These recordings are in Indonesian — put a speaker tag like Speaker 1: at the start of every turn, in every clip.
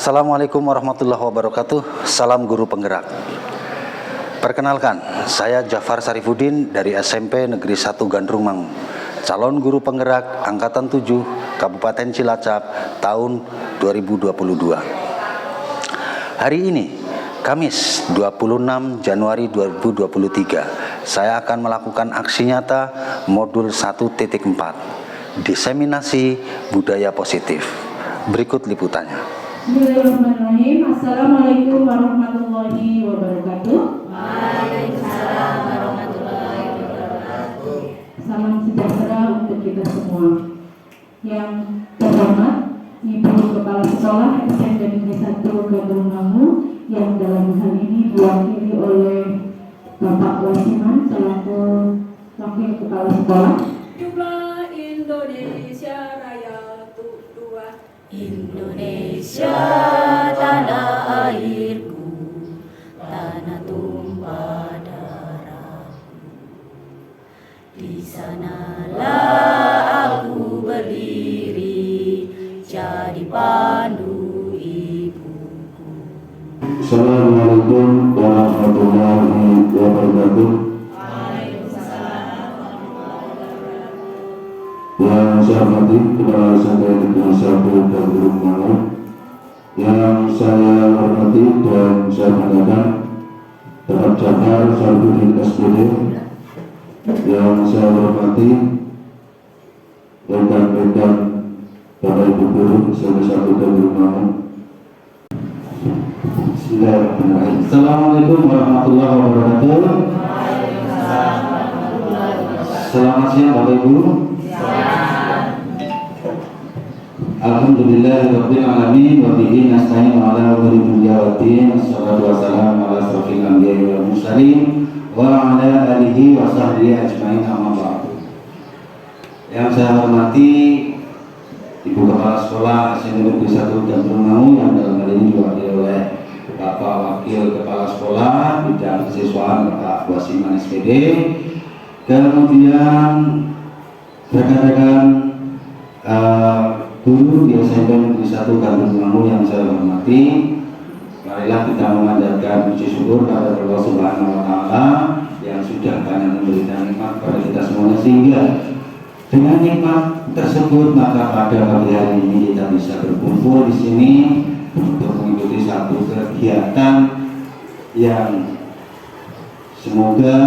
Speaker 1: Assalamualaikum warahmatullahi wabarakatuh. Salam guru penggerak. Perkenalkan, saya Jafar Sarifuddin dari SMP Negeri 1 Gandrung Mangu, calon guru penggerak Angkatan 7 Kabupaten Cilacap tahun 2022. Hari ini, Kamis 26 Januari 2023, saya akan melakukan aksi nyata modul 1.4, diseminasi budaya positif. Berikut liputannya.
Speaker 2: Bismillahirrahmanirrahim. Assalamualaikum warahmatullahi wabarakatuh.
Speaker 3: Waalaikumsalam warahmatullahi wabarakatuh.
Speaker 2: Salam sejahtera untuk kita semua. Yang terhormat Ibu Kepala Sekolah SMP Negeri 1 Gandrung Mangu, yang dalam hal ini diwakili oleh Bapak Wasiman selaku Wakil Kepala Sekolah.
Speaker 3: Jumlah Indonesia Raya 2. Indonesia tanah airku, tanah tumpah darahku. Di sanalah aku berdiri, jadi pandu ibuku.
Speaker 4: Assalamualaikum warahmatullahi wabarakatuh. Yang saya hormati Kepala SMP Negeri 1 Gandrung Mangu, yang saya hormati dan saya banggakan Bapak Jafar Sarifuddin SPD, yang saya hormati rekan-rekan Bapak Ibu guru SMP 1 Gandrung Mangu. Bismillahirrahmanirrahim. Assalamualaikum warahmatullahi wabarakatuh. Selamat siang Bapak Ibu. Alhamdulillahirabbil alamin wa bihi nasta'in ala umuri dunya waddin. Wassalatu wassalamu ala asrofil anbiya'i wal mursalin wa ala alihi wa sahbihi ajmain, amma ba'du. Yang saya hormati Ibu Kepala Sekolah SMP Negeri 1 Gandrung Mangu, yang dalam hal ini diwakili oleh Bapak Wakil Kepala Sekolah bidang kesiswaan Bapak Wasiman SPD, kemudian rekan-rekan guru di SMP Negeri 1 Gandrung Mangu yang saya hormati. Marilah kita memanjatkan puji syukur kepada Allah Subhanahu wa Ta'ala yang sudah banyak memberikan nikmat kepada kita semuanya, sehingga dengan nikmat tersebut maka pada pagi hari ini kita bisa berkumpul di sini untuk mengikuti satu kegiatan yang semoga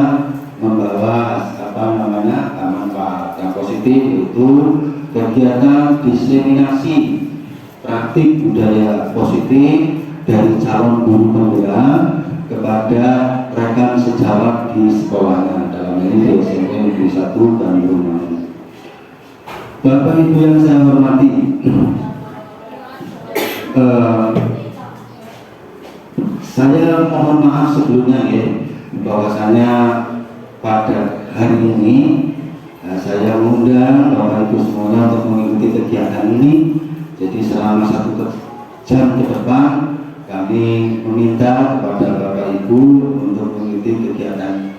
Speaker 4: membawa manfaat yang positif, yaitu kegiatan diseminasi praktik budaya positif dari calon guru penggerak kepada rekan sejawat di sekolahnya, dalam ini di SMP Negeri 1 Gandrung Mangu. Bapak Ibu yang saya hormati, saya mohon maaf sebelumnya ya, bahwasanya pada hari ini saya mengundang Bapak Ibu semuanya untuk mengikuti kegiatan ini. Jadi selama 1 jam ke depan kami meminta kepada Bapak Ibu untuk mengikuti kegiatan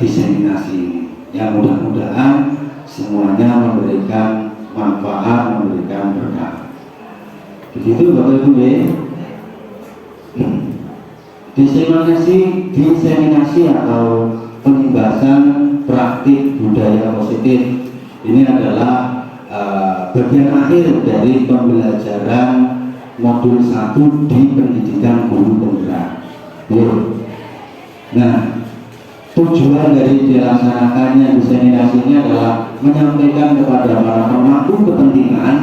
Speaker 4: diseminasi ini, yang mudah-mudahan semuanya memberikan manfaat, memberikan berkah. Begitu Bapak Ibu ya. Diseminasi atau penimbasan praktik budaya positif ini adalah bagian akhir dari pembelajaran modul 1 di pendidikan guru penggerak. Nah, tujuan dari dilaksanakannya diseminasi ini adalah menyampaikan kepada para pemangku kepentingan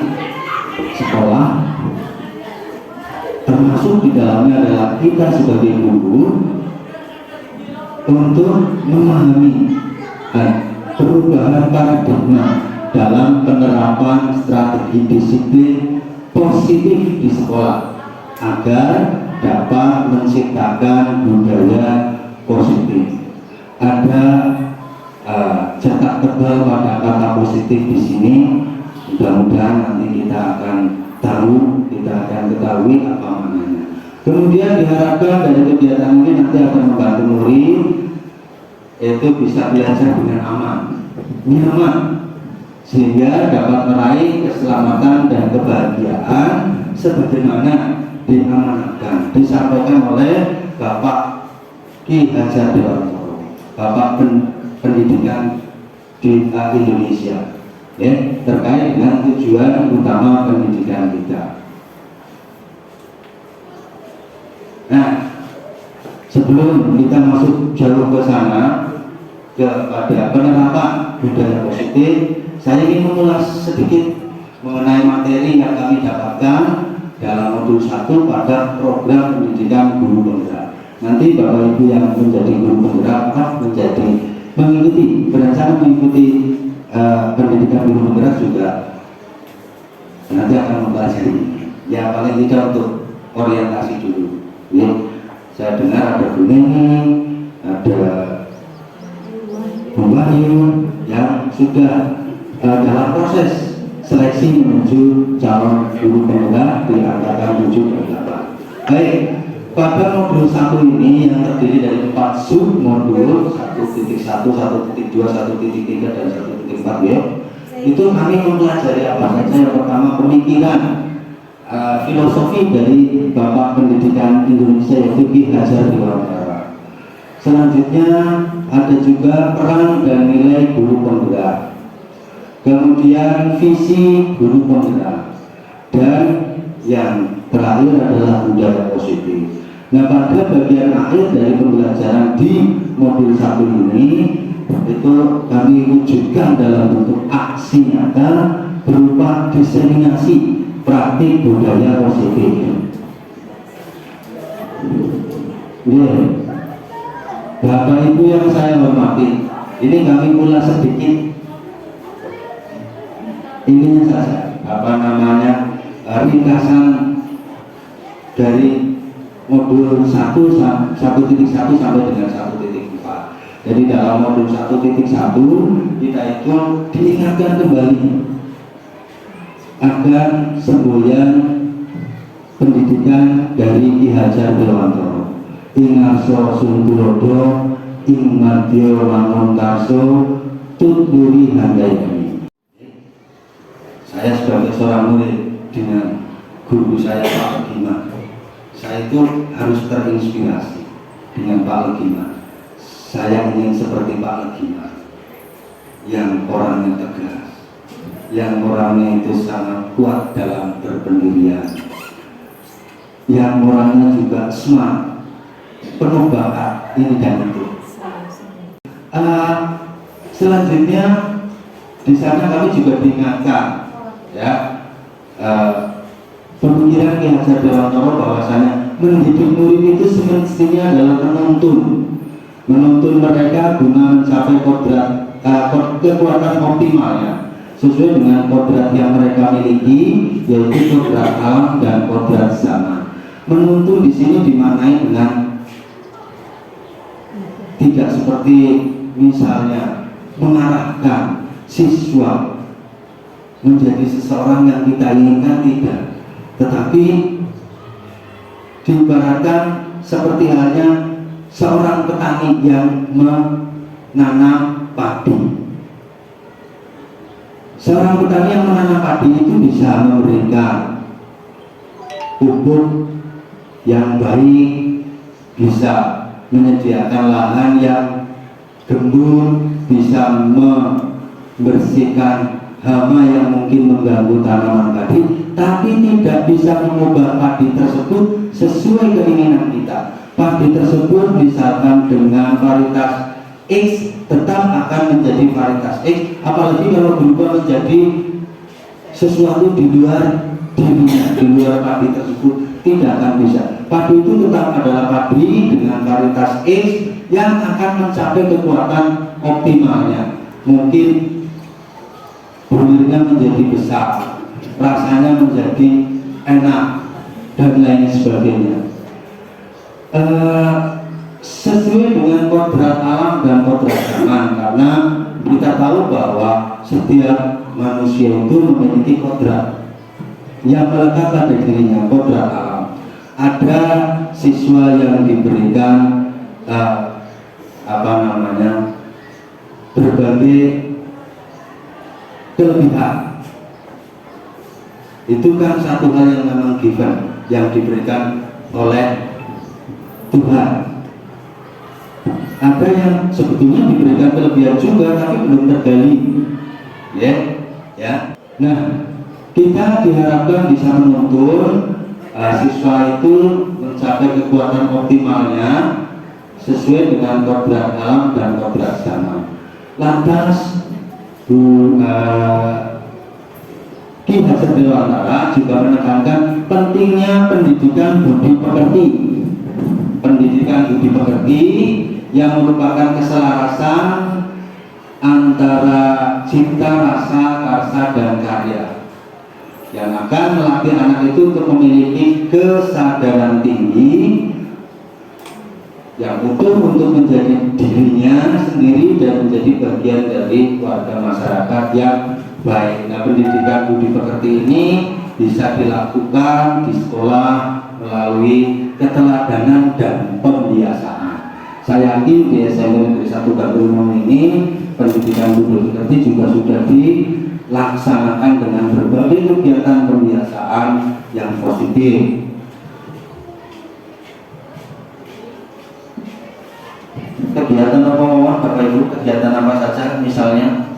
Speaker 4: sekolah, termasuk di dalamnya adalah kita sebagai guru, untuk memahami perubahan paradigma dalam penerapan strategi disiplin positif di sekolah agar dapat menciptakan budaya positif. Ada cetak tebal pada kata positif di sini. Mudah-mudahan nanti kita akan ketahui apa maknanya. Kemudian diharapkan dari kegiatan ini nanti akan membantu murid itu bisa belajar dengan aman, nyaman, sehingga dapat meraih keselamatan dan kebahagiaan sebagaimana diamanatkan, disampaikan oleh Bapak Ki Hajar Dewantoro, Bapak Pendidikan di Indonesia, ya, terkait dengan tujuan utama pendidikan kita. Nah, sebelum kita masuk jauh ke sana, kepada penerapan budaya positif, saya ingin mengulas sedikit mengenai materi yang kami dapatkan dalam modul 1 pada program pendidikan guru penggerak. Nanti Bapak Ibu yang menjadi guru penggerak berencana mengikuti pendidikan guru penggerak juga nanti akan mempelajari. Ya, paling tidak untuk orientasi dulu. Ya, saya dengar ada Bu Neni, ada Bu Wahyu yang sudah dalam proses seleksi menuju calon guru penggerak di angkatan 7 dan 8. Baik, pada modul 1 ini yang terdiri dari 4 sub modul 1.1, 1.2, 1.3 dan 1.4 ya. Itu kami mempelajari apa saja. Yang pertama pemikiran filosofi dari Bapak Pendidikan Indonesia yaitu Ki Hajar Dewantoro. Selanjutnya ada juga peran dan nilai guru penggerak, kemudian visi guru penggerak, dan yang terakhir adalah budaya positif. Nah, pada bagian akhir dari pembelajaran di modul 1 ini itu kami wujudkan dalam bentuk aksi nyata berupa diseminasi praktik budaya positif. Bapak Ibu yang saya hormati, ini kami ulas sedikit ininya saja, ringkasan dari modul 1 sampai dengan 1.4. Jadi dalam modul 1.1 kita itu diingatkan kembali agar semboyan pendidikan dari Ki Hajar Dewantoro, ing arsa suntulodo ing madya wangun tarso tuturi handayani. Saya sebagai seorang murid dengan guru saya Pak Legima, saya itu harus terinspirasi dengan Pak Legima. Saya ingin seperti Pak Legima yang orangnya tegas, yang orangnya itu sangat kuat dalam berpendirian, yang orangnya juga smart, penuh bakat ini dan itu. Selanjutnya di sana kami juga diingatkan, ya, pemikiran Ki Hajar Dewantoro bahwasanya mendidik murid itu semestinya adalah menuntun mereka guna mencapai kekuatan optimalnya sesuai dengan kodrat yang mereka miliki, yaitu kodrat alam dan kodrat zaman. Menuntun di sini dimaknai dengan tidak seperti misalnya mengarahkan siswa menjadi seseorang yang kita inginkan, tidak, tetapi diibaratkan seperti halnya seorang petani yang menanam padi. Seorang petani yang menanam padi itu bisa memberikan pupuk yang baik, bisa menyediakan lahan yang gembur, bisa membersihkan hama yang mungkin mengganggu tanaman padi, tapi tidak bisa mengubah padi tersebut sesuai keinginan kita. Padi tersebut misalkan dengan varietas X tetap akan menjadi varietas X, apalagi kalau berubah menjadi sesuatu di luar dirinya, di luar padi tersebut, tidak akan bisa. Padi itu tetap adalah padi dengan varietas X yang akan mencapai kekuatan optimalnya. Mungkin bulirnya menjadi besar, rasanya menjadi enak, dan lain sebagainya. Sesuai dengan kodrat alam dan kodrat zaman, karena kita tahu bahwa setiap manusia itu memiliki kodrat yang melekat pada dirinya, kodrat alam. Ada siswa yang diberikan berbagai kelebihan. Itu kan satu hal yang memang given. yang diberikan oleh Tuhan. Ada yang sebetulnya diberikan kelebihan juga tapi belum tergali, ya. Nah, kita diharapkan bisa menuntun siswa itu mencapai kekuatan optimalnya sesuai dengan kodrat alam dan kodrat zaman. Lantas Ki Hajar Dewantara juga menekankan pentingnya pendidikan budi pekerti. Pendidikan budi pekerti yang merupakan keselarasan antara cita, rasa, karsa, dan karya yang akan melatih anak itu untuk memiliki kesadaran tinggi yang utuh untuk menjadi dirinya sendiri dan menjadi bagian dari warga masyarakat yang baik. Nah, pendidikan budi pekerti ini bisa dilakukan di sekolah melalui keteladanan dan pembiasaan. Saya yakin di SMP Negeri 1 Gandrung ini pendidikan budi pekerti juga sudah dilaksanakan dengan berbagai kegiatan pembiasaan yang positif. Kegiatan apa Bapak Ibu? Kegiatan apa saja misalnya?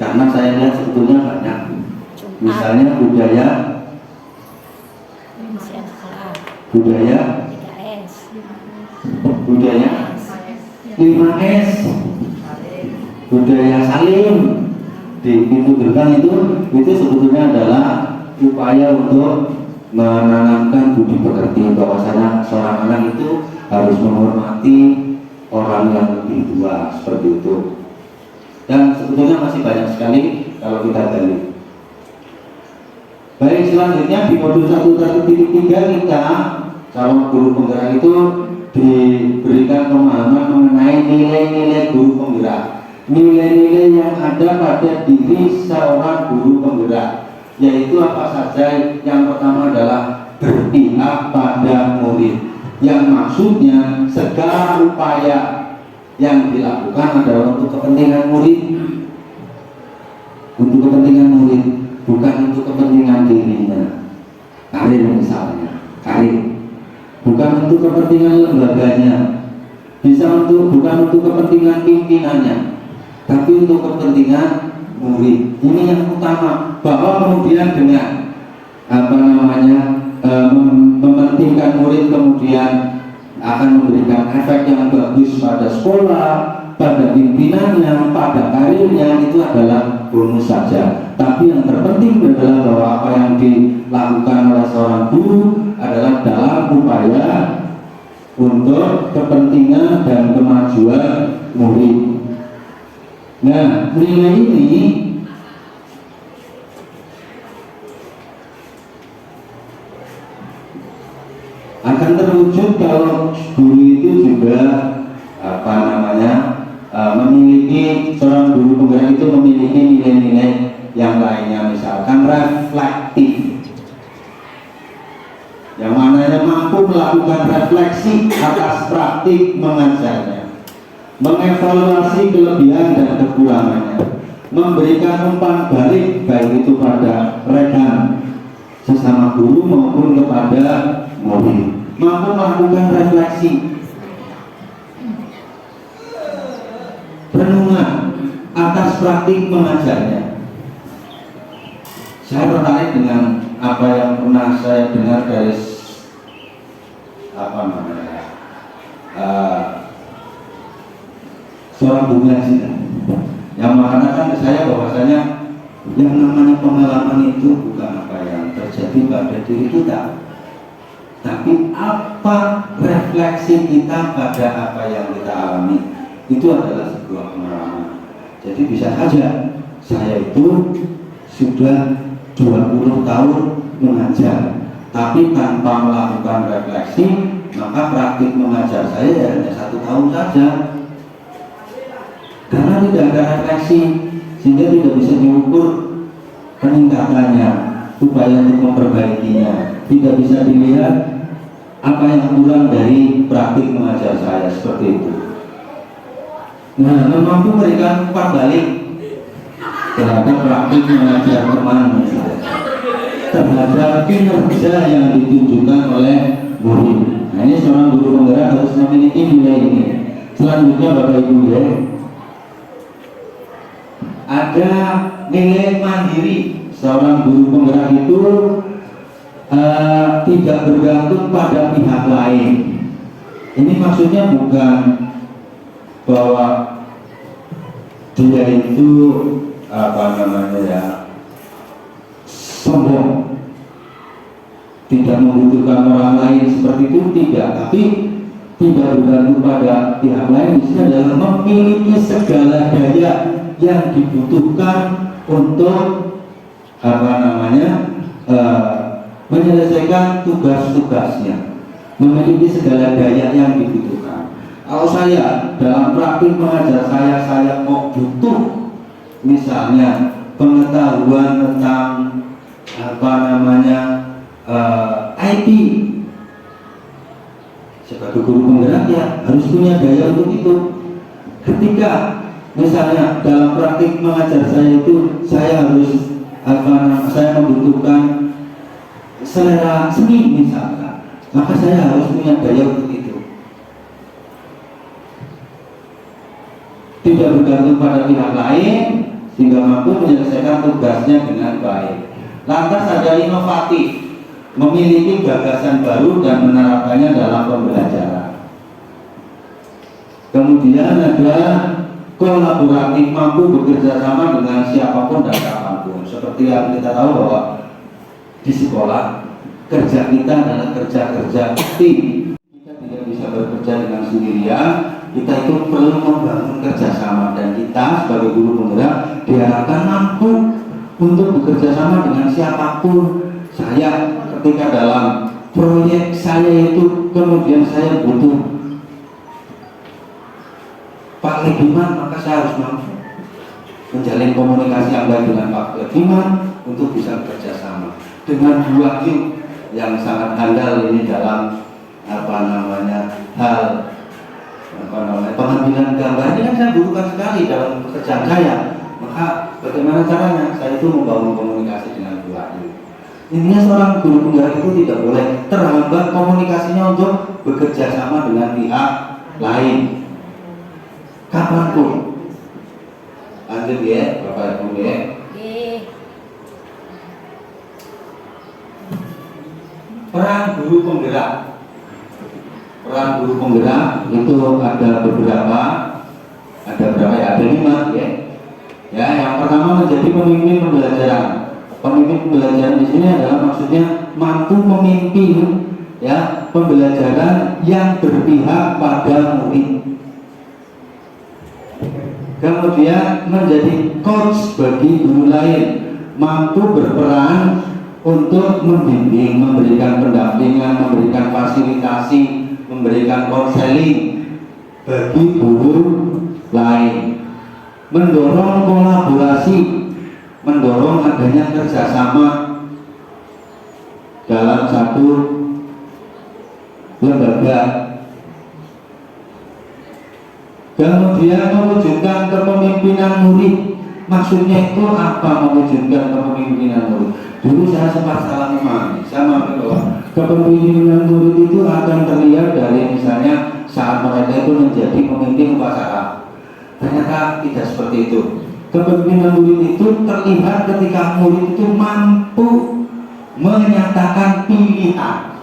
Speaker 4: Karena saya lihat sebetulnya banyak. Misalnya budaya, budaya 5S, budaya saling di pintu gerbang itu sebetulnya adalah upaya untuk menanamkan budi pekerti, bahwasanya seorang anak itu harus menghormati orang yang lebih tua, seperti itu. Dan sebetulnya masih banyak sekali kalau kita gali. Baik, selanjutnya di modul 1.3 kita calon guru penggerak itu diberikan pemahaman mengenai nilai-nilai guru penggerak, nilai-nilai yang ada pada diri seorang guru penggerak, yaitu apa saja. Yang pertama adalah berpihak pada murid, yang maksudnya segala upaya yang dilakukan adalah untuk kepentingan murid, bukan untuk kepentingan dirinya. Karir misalnya, bukan untuk kepentingan lembaganya, bukan untuk kepentingan pimpinannya, tapi untuk kepentingan murid. Ini yang utama, bahwa kemudian dengan mementingkan murid kemudian akan memberikan efek yang bagus pada sekolah, pada pimpinannya, pada karirnya, itu adalah bonus saja. Tapi yang terpenting adalah bahwa apa yang dilakukan oleh seorang guru adalah dalam upaya untuk kepentingan dan kemajuan murid. Nah, nilai ini akan terwujud kalau guru itu juga memiliki, seorang guru penggerak itu memiliki nilai-nilai yang lainnya, misalkan reflektif, yang mananya mampu melakukan refleksi atas praktik mengajarnya, mengevaluasi kelebihan dan kekurangannya, memberikan umpan balik baik itu pada rekan sesama guru maupun kepada murid, mampu melakukan refleksi, renungan atas praktik mengajarnya. Saya tertarik dengan apa yang pernah saya dengar dari seorang guru yang mengatakan ke saya bahwasanya yang namanya pengalaman itu bukan apa yang terjadi pada diri kita, tapi apa refleksi kita pada apa yang kita alami. Itu adalah sebuah pengalaman. Jadi bisa saja saya itu sudah 20 tahun mengajar, tapi tanpa melakukan refleksi, maka praktik mengajar saya hanya 1 tahun saja. Karena tidak ada refleksi, sehingga tidak bisa diukur peningkatannya, upaya untuk memperbaikinya. Tidak bisa dilihat apa yang kurang dari praktik mengajar saya, seperti itu. Nah, mampu memberikan umpan balik terhadap praktik mengajar teman misalnya. terhadap kinerja yang ditunjukkan oleh murid. Nah, ini seorang guru penggerak harus memiliki nilai ini. Selanjutnya Bapak Ibu ya, ada nilai mandiri. Seorang guru penggerak itu tidak bergantung pada pihak lain. Ini maksudnya bukan bahwa dia itu sombong, tidak membutuhkan orang lain, seperti itu tidak. Tapi tidak bergantung pada pihak lain di sini adalah memiliki segala daya yang dibutuhkan untuk menyelesaikan tugas-tugasnya, memiliki segala daya yang dibutuhkan. Kalau saya dalam praktik mengajar saya kok butuh misalnya pengetahuan tentang IT, sebagai guru penggerak ya harus punya daya untuk itu. Ketika misalnya dalam praktik mengajar saya itu saya harus saya membutuhkan selera seni misalnya, maka saya harus punya daya untuk itu. Tidak bergantung pada pihak lain sehingga mampu menyelesaikan tugasnya dengan baik. Lantas ada inovatif, memiliki gagasan baru dan menerapkannya dalam pembelajaran. Kemudian ada kolaboratif, mampu bekerja sama dengan siapapun dan kapanpun. Seperti yang kita tahu bahwa di sekolah kerja kita adalah kerja tim. Kita tidak bisa bekerja dengan sendirian. Kita itu perlu membangun kerjasama, dan kita sebagai guru penggerak diharapkan mampu untuk bekerja sama dengan siapapun. Saya ketika dalam proyek saya itu kemudian saya butuh Pak Legiman, maka saya harus mampu menjalin komunikasi yang baik dengan Pak Legiman untuk bisa bekerja sama dengan Bu Wahyu yang sangat handal ini dalam pengambilan gambar. Ini kan saya butuhkan sekali dalam pekerjaan saya. Maka bagaimana caranya? Saya itu membangun komunikasi dengan Bu Wahyu. Intinya seorang guru penggerak itu tidak boleh terhambat komunikasinya untuk bekerja sama dengan pihak lain kapanpun. Lanjut ya, Bapak Ibu ya. Peran guru penggerak. Peran guru penggerak itu ada beberapa, ada 5 ya. Ya, yang pertama menjadi pemimpin pembelajaran. Pemimpin pembelajaran di sini adalah maksudnya mampu memimpin ya pembelajaran yang berpihak pada murid. Kemudian menjadi coach bagi guru lain, mampu berperan untuk membimbing, memberikan pendampingan, memberikan fasilitasi, memberikan konseling bagi guru lain, mendorong kolaborasi, mendorong adanya kerjasama dalam satu lembaga. Kemudian mewujudkan kepemimpinan murid. Maksudnya itu apa mewujudkan kepemimpinan murid? Dulu saya sempat salah memahami. Saya memahami bahwa kepemimpinan murid itu akan terlihat dari misalnya saat mereka itu menjadi pemimpin upacara. Ternyata tidak seperti itu. Kepemimpinan murid itu terlihat ketika murid itu mampu menyatakan pilihan.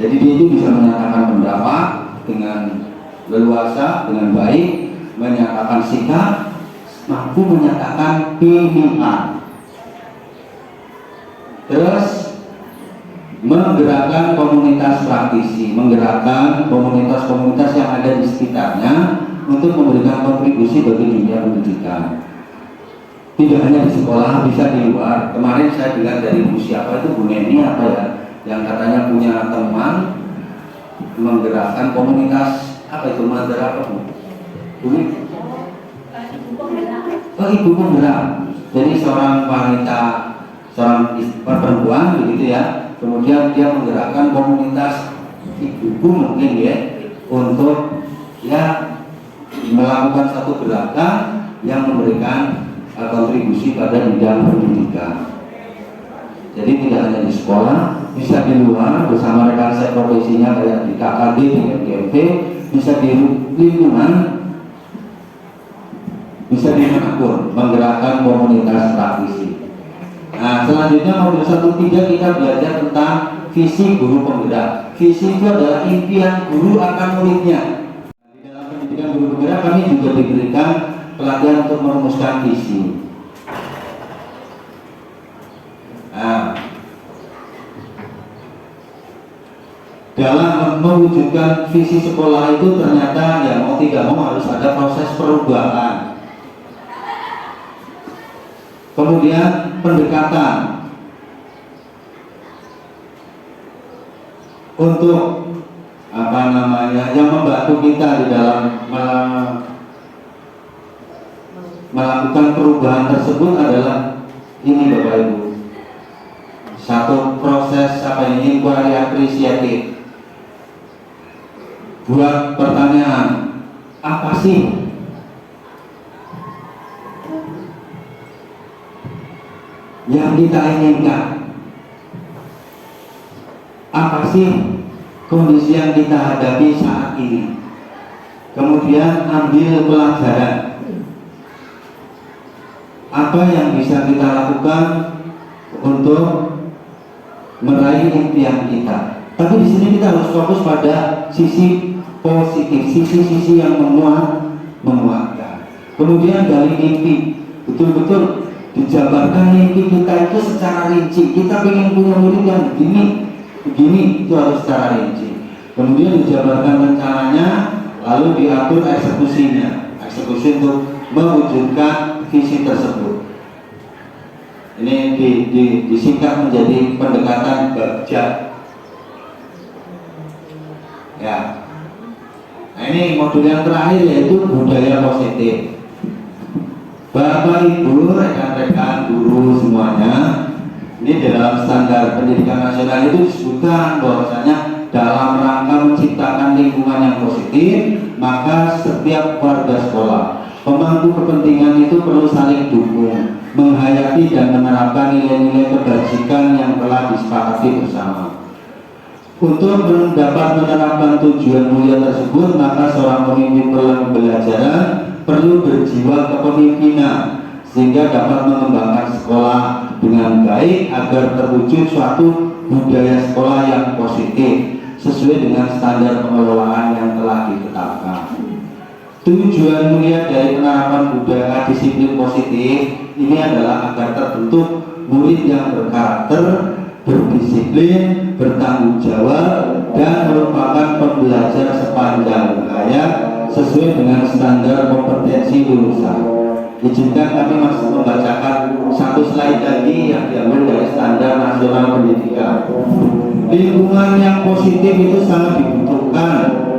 Speaker 4: Jadi dia itu bisa menyatakan pendapat dengan leluasa, dengan baik, menyatakan sikap, mampu menyatakan pilihan. Terus menggerakkan komunitas praktisi, menggerakkan komunitas-komunitas yang ada di sekitarnya untuk memberikan kontribusi bagi dunia pendidikan. Tidak hanya di sekolah, bisa di luar. Kemarin saya dengar dari Bu siapa itu, Bu Neni apa ya, yang katanya punya teman menggerakkan komunitas apa itu, mother apa Bu? Ibu penggerak. Jadi seorang wanita, seorang perempuan begitu ya. Kemudian dia menggerakkan komunitas ibu mungkin ya untuk ya melakukan satu gerakan yang memberikan kontribusi pada bidang pendidikan. Jadi tidak hanya di sekolah, bisa di luar bersama rekan saya profesinya kayak di KKD, di MGMP, bisa di lingkungan, bisa dimanapun menggerakkan komunitas praktisi. Nah, selanjutnya modul 1.3 kita belajar tentang visi guru penggerak. Visi itu adalah impian guru akan muridnya. Di dalam pendidikan guru penggerak kami juga diberikan pelatihan untuk merumuskan visi. Nah, dalam mewujudkan visi sekolah itu ternyata ya mau tidak mau harus ada proses perubahan. Kemudian pendekatan untuk yang membantu kita di dalam melakukan perubahan tersebut adalah ini Bapak Ibu, satu proses inquiry apresiatif. Buat pertanyaan, apa sih yang kita inginkan? Apa sih kondisi yang kita hadapi saat ini? Kemudian ambil pelajaran. Apa yang bisa kita lakukan untuk meraih impian kita? Tapi di sini kita harus fokus pada sisi positif, sisi-sisi yang memuaskan. Kemudian gali mimpi, betul-betul dijabarkan mimpi kita itu secara rinci. Kita ingin punya murid yang begini itu harus secara rinci. Kemudian dijabarkan rencananya, lalu diatur eksekusinya, eksekusi untuk mewujudkan visi tersebut. Ini disingkat menjadi pendekatan bagja. Ya. Nah, ini modul yang terakhir yaitu budaya positif. Bapak Ibu, rekan-rekan guru semuanya, ini dalam standar pendidikan nasional itu disebutkan bahwasanya dalam rangka menciptakan lingkungan yang positif, maka setiap warga sekolah, pemangku kepentingan itu perlu saling dukung, menghayati dan menerapkan nilai-nilai kebajikan yang telah disepakati bersama. Untuk dapat menerapkan tujuan mulia tersebut, maka seorang pemimpin pembelajaran perlu berjiwa kepemimpinan sehingga dapat mengembangkan sekolah dengan baik agar terwujud suatu budaya sekolah yang positif sesuai dengan standar pengelolaan yang telah ditetapkan. Tujuan mulia dari penerapan budaya disiplin positif ini adalah agar terbentuk murid yang berkarakter, berdisiplin, bertanggung jawab, dan merupakan pembelajar sepanjang hayat sesuai dengan standar kompetensi lulusan. Izinkan kami masih membacakan satu slide lagi yang diambil dari standar nasional pendidikan. Lingkungan yang positif itu sangat dibutuhkan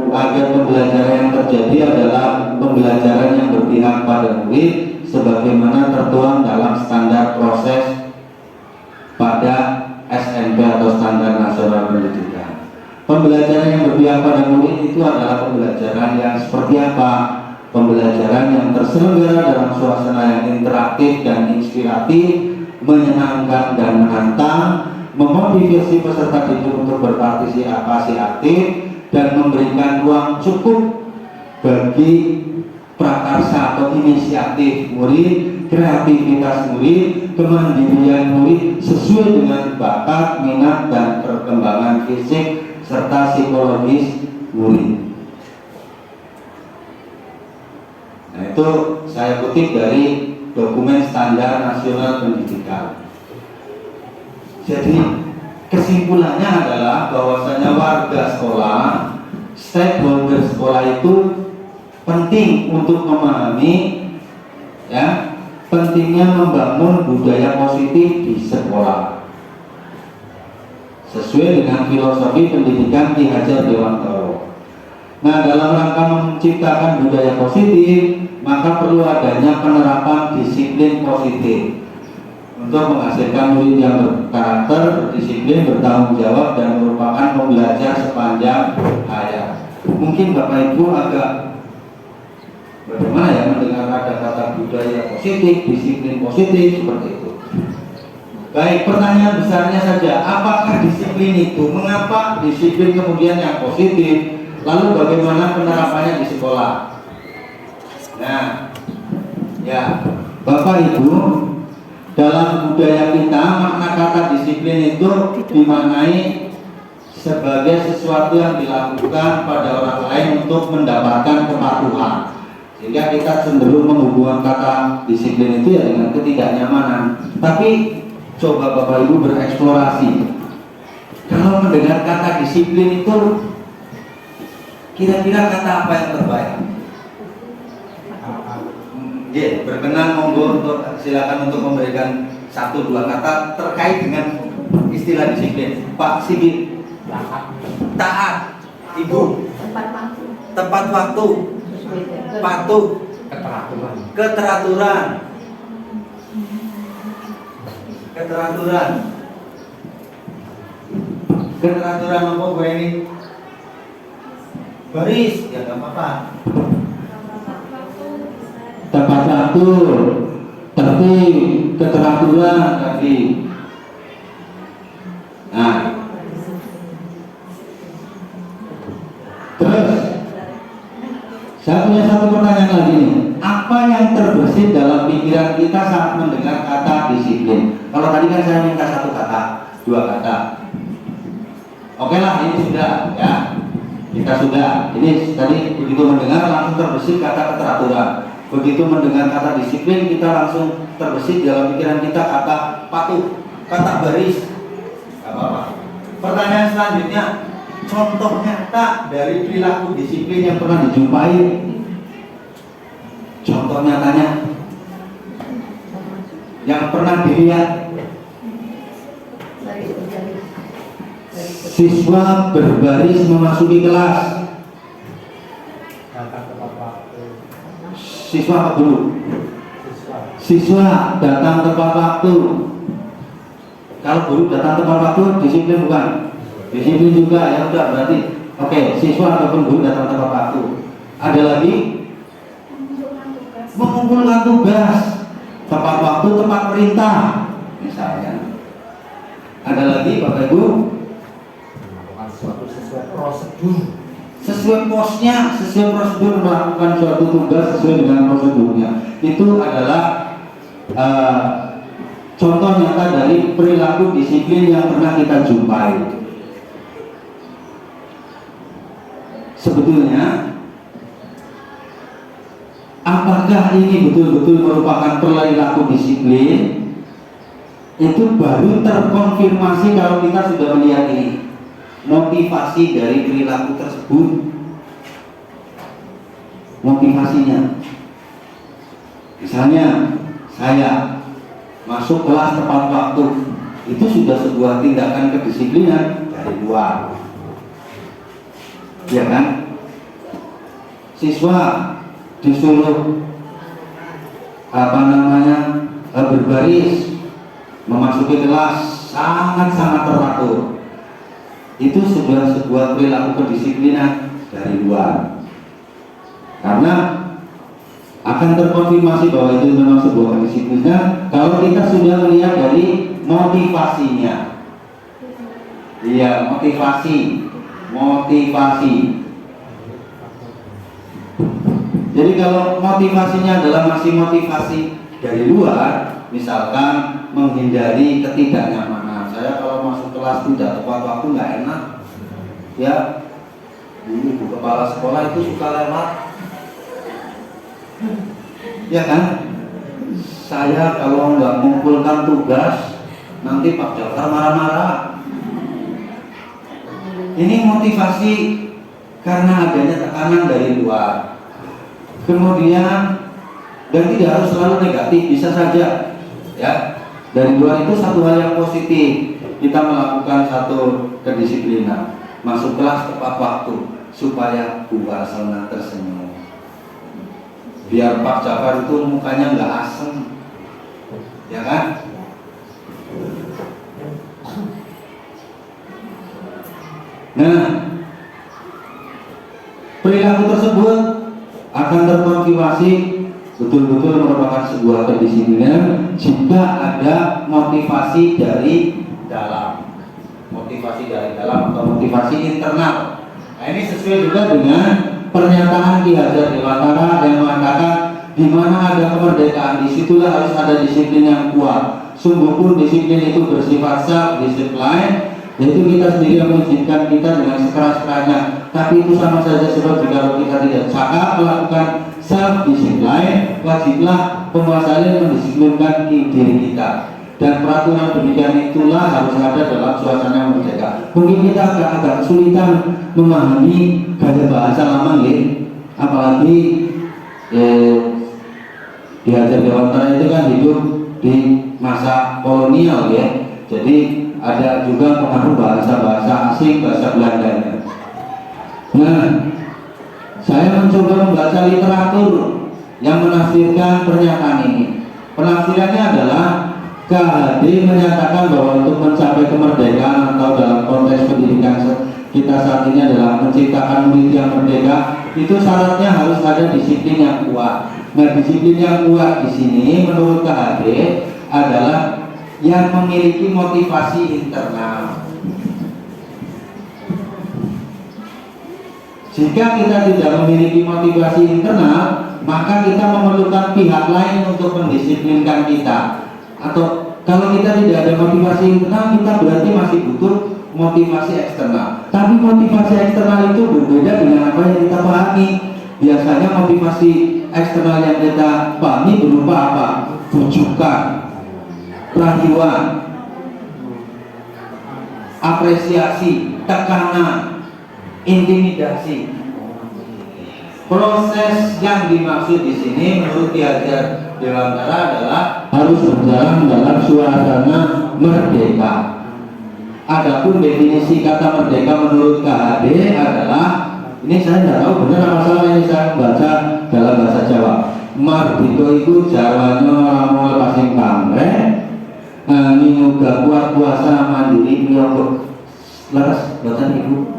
Speaker 4: agar pembelajaran yang terjadi adalah pembelajaran yang berpihak pada murid sebagaimana tertuang dalam standar proses pada SMP atau standar nasional pendidikan. Pembelajaran yang berpihak pada murid itu adalah pembelajaran yang seperti apa? Pembelajaran yang terselenggara dalam suasana yang interaktif dan inspiratif, menyenangkan dan menantang, memotivasi peserta didik untuk berpartisipasi aktif, dan memberikan ruang cukup bagi prakarsa atau inisiatif murid, kreativitas murid, kemandirian murid sesuai dengan bakat, minat, dan perkembangan fisik serta psikologis murid. Nah, itu saya kutip dari dokumen standar nasional pendidikan. Jadi kesimpulannya adalah bahwasanya warga sekolah, stakeholder sekolah itu penting untuk memahami ya pentingnya membangun budaya positif di sekolah sesuai dengan filosofi pendidikan Ki Hajar Dewantara. Nah, dalam rangka menciptakan budaya positif, maka perlu adanya penerapan disiplin positif untuk menghasilkan murid yang berkarakter, berdisiplin, bertanggung jawab, dan merupakan pembelajar sepanjang hayat. Mungkin Bapak Ibu agak bagaimana ya mendengar ada kata budaya positif, disiplin positif seperti itu. Baik, pertanyaan besarnya saja, apakah disiplin itu? Mengapa disiplin kemudian yang positif? Lalu bagaimana penerapannya di sekolah? Nah, ya, Bapak Ibu, dalam budaya kita makna kata disiplin itu dimaknai sebagai sesuatu yang dilakukan pada orang lain untuk mendapatkan kepatuhan. Sehingga kita cenderung menghubungkan kata disiplin itu ya dengan ketidaknyamanan. Tapi coba Bapak Ibu bereksplorasi. Kalau mendengar kata disiplin itu, kira-kira kata apa yang terbaik? Ya, berkenan monggo silakan untuk memberikan 1-2 kata terkait dengan istilah disiplin. Pak Sigit. Taat. Ibu. Tepat waktu. Patuh. Keteraturan. Keteraturan apa gue ini? Baris, ya nggak apa-apa. Tepat waktu, tertib, keteraturan tadi. Nah, terus saya punya satu pertanyaan lagi nih. Apa yang terbesit dalam pikiran kita saat mendengar kata disiplin? Kalau tadi kan saya minta 1 kata, 2 kata. Oke lah, ini sudah ya. Kita sudah. Ini tadi begitu mendengar langsung terbesit kata keteraturan. Begitu mendengar kata disiplin, kita langsung terbesit dalam pikiran kita kata patuh, kata baris. Gak apa-apa. Pertanyaan selanjutnya, contoh nyata dari perilaku disiplin yang pernah dijumpai. Contoh nyatanya yang pernah dilihat. Siswa berbaris memasuki kelas. Siswa apa dulu? Siswa datang tepat waktu. Kalau guru datang tepat waktu, disiplin bukan? Disiplin juga, ya udah berarti. Oke, siswa ataupun guru datang tepat waktu. Ada lagi? Mengumpulkan tugas. Tepat waktu, tepat perintah. Misalnya. Ada lagi Bapak Ibu? Sesuai prosedur. Sesuai posnya, sesuai prosedur melakukan suatu tugas sesuai dengan prosedurnya. Itu adalah contoh nyata dari perilaku disiplin yang pernah kita jumpai. Sebetulnya, apakah ini betul-betul merupakan perilaku disiplin? Itu baru terkonfirmasi kalau kita sudah melihat ini. Motivasi dari perilaku tersebut, motivasinya, misalnya saya masuk kelas tepat waktu, itu sudah sebuah tindakan kedisiplinan dari luar, ya kan? Siswa disuruh berbaris memasuki kelas sangat-sangat teratur. Itu sudah sebuah perilaku kedisiplinan dari luar, karena akan terkonfirmasi bahwa itu memang sebuah kedisiplinan kalau kita sudah melihat dari motivasinya. Iya, motivasi. Jadi kalau motivasinya adalah masih motivasi dari luar, misalkan menghindari ketidaknyamanan. Saya kalau masuk kelas tidak tepat waktu nggak enak, ya. Dulu ibu kepala sekolah itu suka lewat, ya kan? Saya kalau nggak mengumpulkan tugas, nanti Pak Jafar marah-marah. Ini motivasi karena adanya tekanan dari luar. Kemudian, dan tidak harus selalu negatif, bisa saja, ya. Dari luar itu satu hal yang positif. Kita melakukan satu kedisiplinan, masuk kelas tepat waktu supaya Bu Warselna tersenyum. Biar Pak Jafar itu mukanya nggak asem, ya kan? Nah, perilaku tersebut akan terkonfirmasi betul-betul merupakan sebuah kedisiplinan jika ada motivasi dari dalam, atau motivasi internal. Nah, ini sesuai juga dengan pernyataan Ki Hajar Dewantara yang mengatakan di mana ada kemerdekaan, disitulah harus ada disiplin yang kuat. Sungguh pun disiplin itu bersifat self-discipline, yaitu kita sendiri yang mengizinkan kita dengan sekeras-kerasnya. Tapi itu sama saja seperti kalau kita tidak cakap melakukan self-discipline, wajiblah penguasa yang mendisiplinkan diri kita. Dan peraturan demikian itulah harus ada dalam suasana yang merdeka. Mungkin kita agak kesulitan memahami gaya bahasa lama, apalagi Ki Hajar Dewantara itu kan hidup di masa kolonial ya. Jadi ada juga pengaruh bahasa-bahasa asing, bahasa Belandanya. Nah, saya mencoba membaca literatur yang menafsirkan pernyataan ini. Penafsirannya adalah KHD menyatakan bahwa untuk mencapai kemerdekaan atau dalam konteks pendidikan kita saat ini adalah menciptakan murid yang merdeka, itu syaratnya harus ada disiplin yang kuat. Nah, disiplin yang kuat di sini menurut KHD adalah yang memiliki motivasi internal. Jika kita tidak memiliki motivasi internal, maka kita memerlukan pihak lain untuk mendisiplinkan kita. Atau kalau kita tidak ada motivasi internal, kita berarti masih butuh motivasi eksternal. Tapi motivasi eksternal itu berbeda dengan apa yang kita pahami. Biasanya motivasi eksternal yang kita pahami berupa apa? Bujukan, rayuan, apresiasi, tekanan, intimidasi. Proses yang dimaksud di sini menurut Ki Hajar Dewantara adalah harus berjalan dalam suasana merdeka. Adapun definisi kata merdeka menurut KHD adalah, ini saya tidak tahu benar apa salah, ini saya baca dalam bahasa Jawa. Mardika iku Jawanya lamun lepasin pamreh, muga kuat kuasa mandiri piyambak. Leres boten ibu.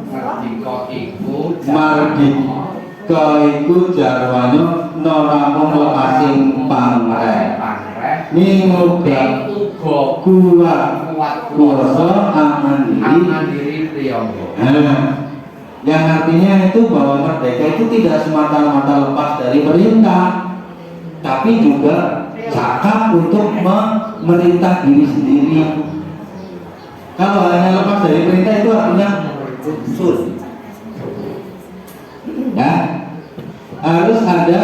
Speaker 4: Mardika iku jarwanya lamun lepasin pamreh. Muga kuat kuasa mandiri piyambak. Yang artinya itu bahwa merdeka itu tidak semata-mata lepas dari perintah, tapi juga cakap untuk memerintah diri sendiri. Kalau hanya lepas dari perintah itu artinya sul. Ya, harus ada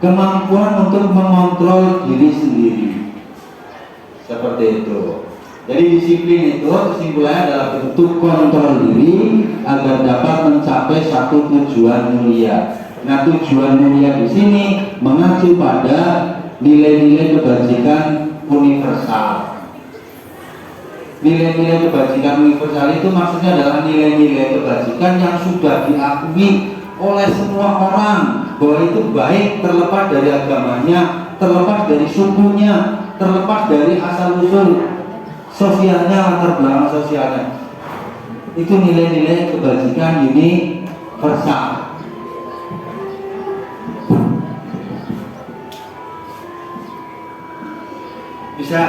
Speaker 4: kemampuan untuk mengontrol diri sendiri. Seperti itu. Jadi disiplin itu kesimpulannya adalah bentuk kontrol diri agar dapat mencapai satu tujuan mulia. Nah, tujuan mulia di sini mengacu pada nilai-nilai kebajikan universal. Nilai-nilai kebajikan universal itu maksudnya adalah nilai-nilai kebajikan yang sudah diakui oleh semua orang bahwa itu baik, terlepas dari agamanya, terlepas dari sukunya, terlepas dari asal-usul sosialnya, latar belakang sosialnya. Itu nilai-nilai kebajikan universal. Bisa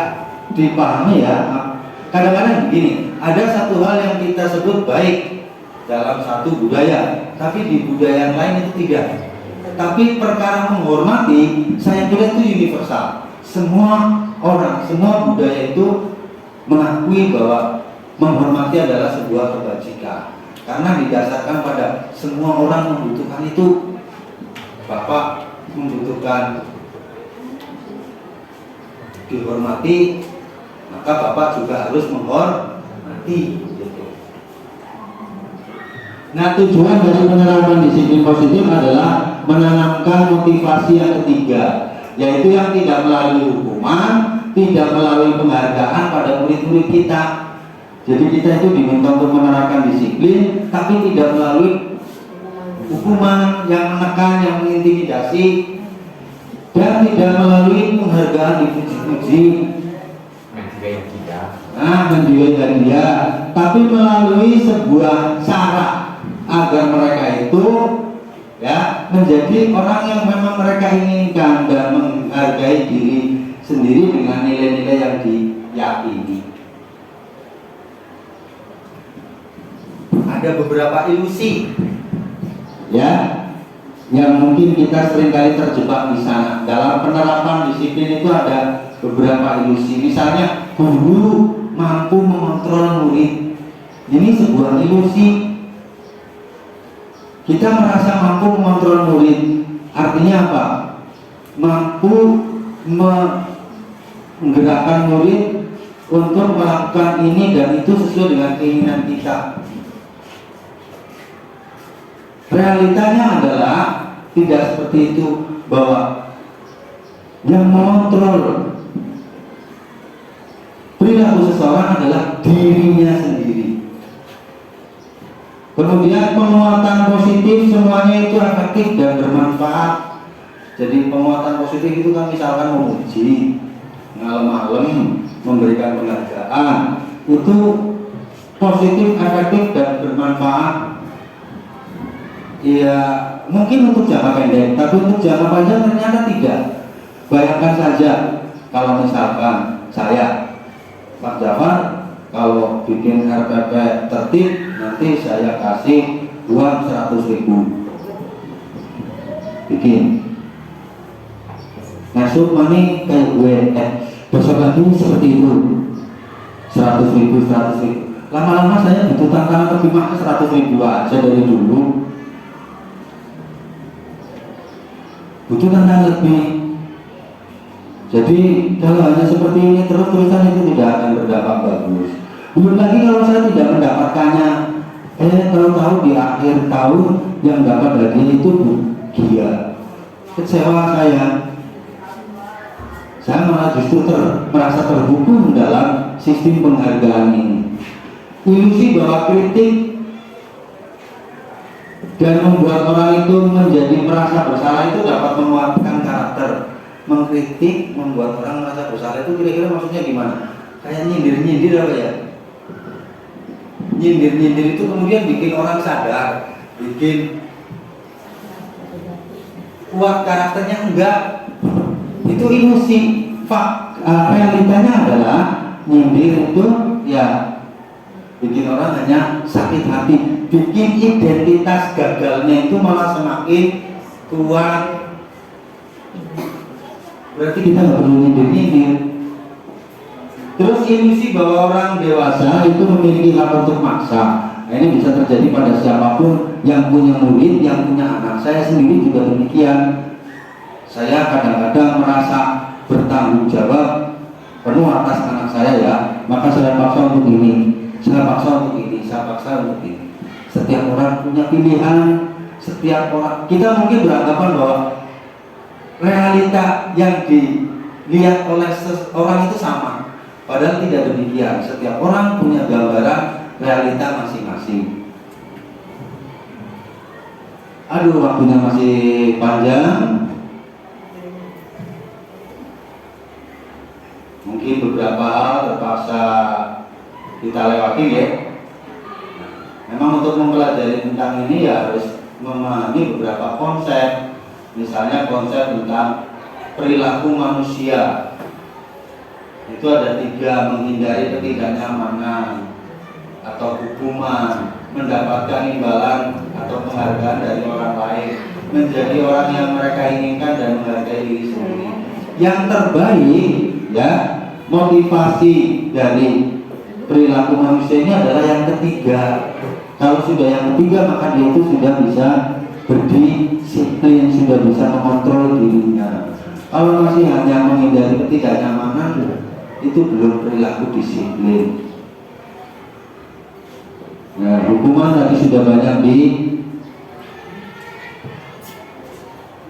Speaker 4: dipahami ya. Kadang-kadang begini, ada satu hal yang kita sebut baik dalam satu budaya, tapi di budaya yang lain itu tidak. Tapi perkara menghormati, saya kira itu universal. Semua orang, semua budaya itu mengakui bahwa menghormati adalah sebuah kebajikan, karena didasarkan pada semua orang membutuhkan itu. Bapak membutuhkan dihormati, maka Bapak juga harus menghormati. Nah, tujuan dari penerapan disiplin positif adalah menanamkan motivasi yang ketiga, yaitu yang tidak melalui hukuman, tidak melalui penghargaan pada murid-murid kita. Jadi kita itu diminta untuk menerapkan disiplin, tapi tidak melalui hukuman yang menekan, yang mengintimidasi, dan tidak melalui penghargaan dipuji-puji, menjual dia, tapi melalui sebuah cara agar mereka itu ya, menjadi orang yang memang mereka inginkan dan menghargai diri sendiri dengan nilai-nilai yang diyakini. Ada beberapa ilusi, ya, yang mungkin kita seringkali terjebak di sana. Dalam penerapan disiplin itu ada beberapa ilusi. Misalnya guru mampu mengontrol murid. Ini sebuah ilusi. Kita merasa mampu mengontrol murid. Artinya apa? Mampu menggerakkan murid untuk melakukan ini dan itu sesuai dengan keinginan kita. Realitanya adalah tidak seperti itu, bahwa yang mengontrol perilaku seseorang adalah dirinya sendiri. Kemudian penguatan positif semuanya itu efektif dan bermanfaat. Jadi penguatan positif itu kan misalkan memuji, ngalem-ngalem, memberikan penghargaan, itu positif, efektif dan bermanfaat. Ya mungkin untuk jangka pendek, tapi untuk jangka panjang ternyata tidak. Bayangkan saja kalau misalkan saya, Pak Jafar, kalau bikin RPP tertib, nanti saya kasih uang 100.000 bikin. Masuk money kayak gue, besok lagi seperti itu, 100.000. Lama-lama saya butuh tantangan lebih mahal, 100.000 aja dari dulu. Butuh tantangan lebih. Jadi kalau hanya seperti ini terus-terusan itu tidak akan berdampak bagus. Belum lagi kalau saya tidak mendapatkannya, tahu-tahu di akhir tahun yang dapat hadiah itu dia, kecewa saya malah justru merasa terhukum dalam sistem penghargaan ini. Ilusi bahwa kritik dan membuat orang itu menjadi merasa bersalah itu dapat menguatkan karakter. Mengkritik membuat orang merasa bersalah itu kira-kira maksudnya gimana? Kayak nyindir-nyindir apa ya? Nyindir-nyindir itu kemudian bikin orang sadar, bikin kuat karakternya. Enggak, itu ilusi. Realitanya adalah nyindir itu ya bikin orang hanya sakit hati, bikin identitas gagalnya itu malah semakin kuat. Berarti kita nggak perlu nyindir-nyindir. Terus ilusi bahwa orang dewasa itu memiliki hak untuk maksa. Nah, ini bisa terjadi pada siapapun yang punya murid, yang punya anak. Saya sendiri juga demikian. Saya kadang-kadang merasa bertanggung jawab penuh atas anak saya ya, maka saya paksa untuk ini, saya paksa untuk ini, saya paksa untuk ini. Setiap orang punya pilihan, setiap orang, kita mungkin beranggapan bahwa realita yang dilihat oleh seseorang itu sama, padahal tidak demikian. Setiap orang punya gambaran realita masing-masing. Aduh, waktunya masih panjang. Mungkin beberapa hal terpaksa kita lewati ya. Memang untuk mempelajari tentang ini ya harus memahami beberapa konsep. Misalnya konsep tentang perilaku manusia. Itu ada 3: menghindari ketidaknyamanan atau hukuman, mendapatkan imbalan atau penghargaan dari orang lain, menjadi orang yang mereka inginkan dan menghargai diri sendiri. Yang terbaik ya, motivasi dari perilaku manusia ini adalah yang ketiga. Kalau sudah yang ketiga, maka dia itu sudah bisa berdisiplin, sudah bisa mengontrol dirinya. Kalau masih hanya menghindari ketidaknyamanan, itu belum perilaku disiplin. Nah, hukuman tadi sudah banyak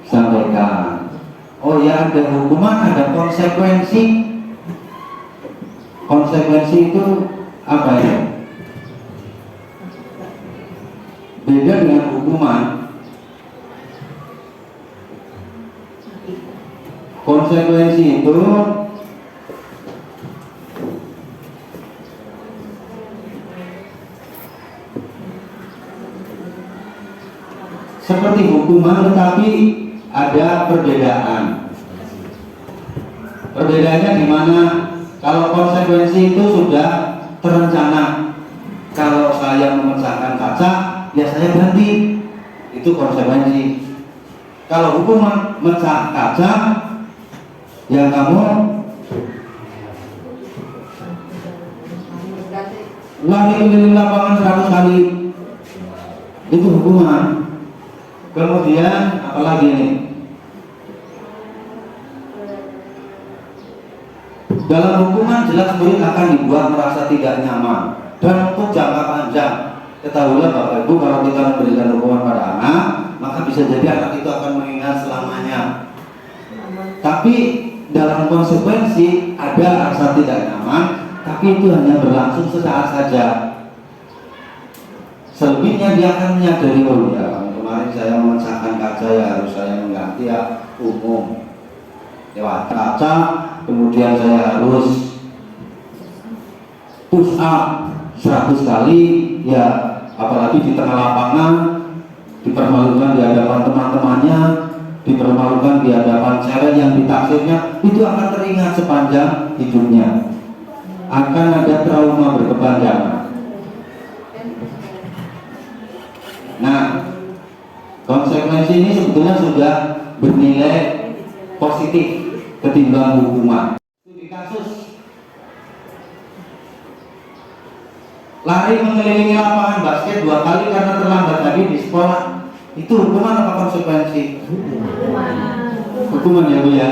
Speaker 4: disampaikan. Oh ya, ada hukuman, ada konsekuensi. Konsekuensi itu apa ya? Beda dengan hukuman. Konsekuensi itu seperti hukuman, tetapi ada perbedaan. Perbedaannya di mana? Kalau konsekuensi itu sudah terencana. Kalau saya memecahkan kaca, ya saya ganti. Itu konsekuensi. Kalau hukuman mecah kaca, ya kamu lari keliling lapangan 100 kali. Itu hukuman. Kemudian apalagi ini? Dalam hukuman jelas murid akan dibuat merasa tidak nyaman dan untuk jangka panjang. Ketahuilah Bapak Ibu, kalau kita memberikan hukuman pada anak, maka bisa jadi anak itu akan mengingat selamanya. Tapi dalam konsekuensi ada rasa tidak nyaman, tapi itu hanya berlangsung sesaat saja. Selebihnya dia akan menyadari, oh ya kemarin saya memecahkan kaca, ya harus saya mengganti, ya umum lewat kaca. Kemudian saya harus push up 100 kali, ya apalagi di tengah lapangan, dipermalukan di hadapan teman-temannya, dipermalukan di hadapan cewek yang ditaksirnya, itu akan teringat sepanjang hidupnya. Akan ada trauma berkepanjangan. Nah, konsekuensi ini sebetulnya sudah bernilai positif ketimbang hukuman. Studi kasus lari mengelilingi lapangan basket 2 kali karena terlambat lagi di sekolah, itu hukuman apa konsekuensi? Hukuman ya Bu ya.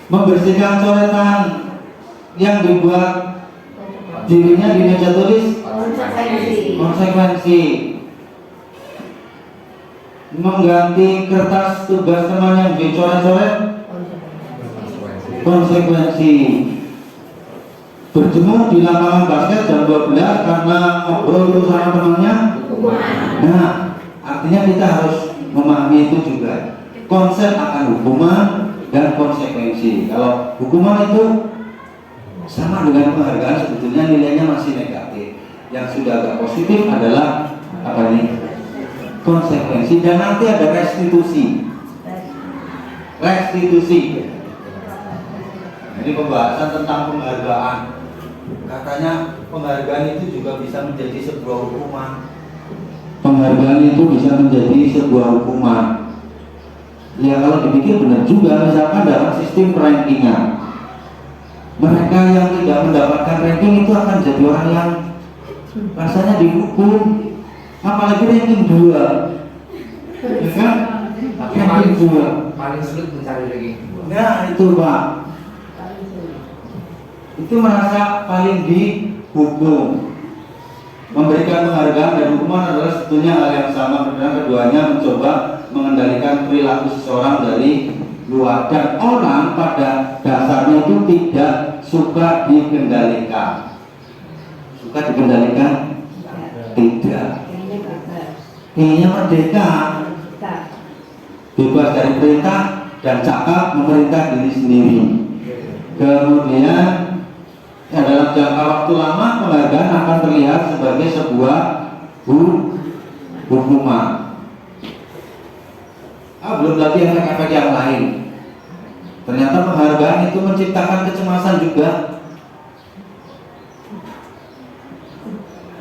Speaker 4: Membersihkan coretan yang dibuat dirinya di meja tulis, konsekuensi. Mengganti kertas tugas teman yang dicoret-coret, konsekuensi. Berjemur di lapangan basket jam 12 karena ngobrol terus sama temannya. Nah, artinya kita harus memahami itu juga. Konsep akan hukuman dan konsekuensi. Kalau hukuman itu sama dengan penghargaan, sebetulnya nilainya masih negatif. Yang sudah agak positif adalah apa nih? Konsekuensi, dan nanti ada restitusi. Restitusi. Ini pembahasan tentang penghargaan. Katanya penghargaan itu juga bisa menjadi sebuah hukuman. Penghargaan itu bisa menjadi sebuah hukuman. Ya kalau dipikir benar juga, misalkan dalam sistem rankingan, mereka yang tidak mendapatkan ranking itu akan jadi orang yang rasanya dihukum. Apalagi ranking 2, ya kan? Tapi ranking 2
Speaker 5: paling sulit mencari ranking 2.
Speaker 4: Nah itu Pak, itu merasa paling dihukum. Memberikan penghargaan dan hukuman adalah sebetulnya hal yang sama, karena keduanya mencoba mengendalikan perilaku seseorang dari luar, dan orang pada dasarnya itu tidak suka dikendalikan. Suka dikendalikan? Tidak. Inginnya merdeka, bebas dari perintah dan cakap memerintah diri sendiri. Kemudian dalam jangka waktu lama penghargaan akan terlihat sebagai sebuah hukuman. Belum lagi efek-efek yang lain. Ternyata penghargaan itu menciptakan kecemasan juga.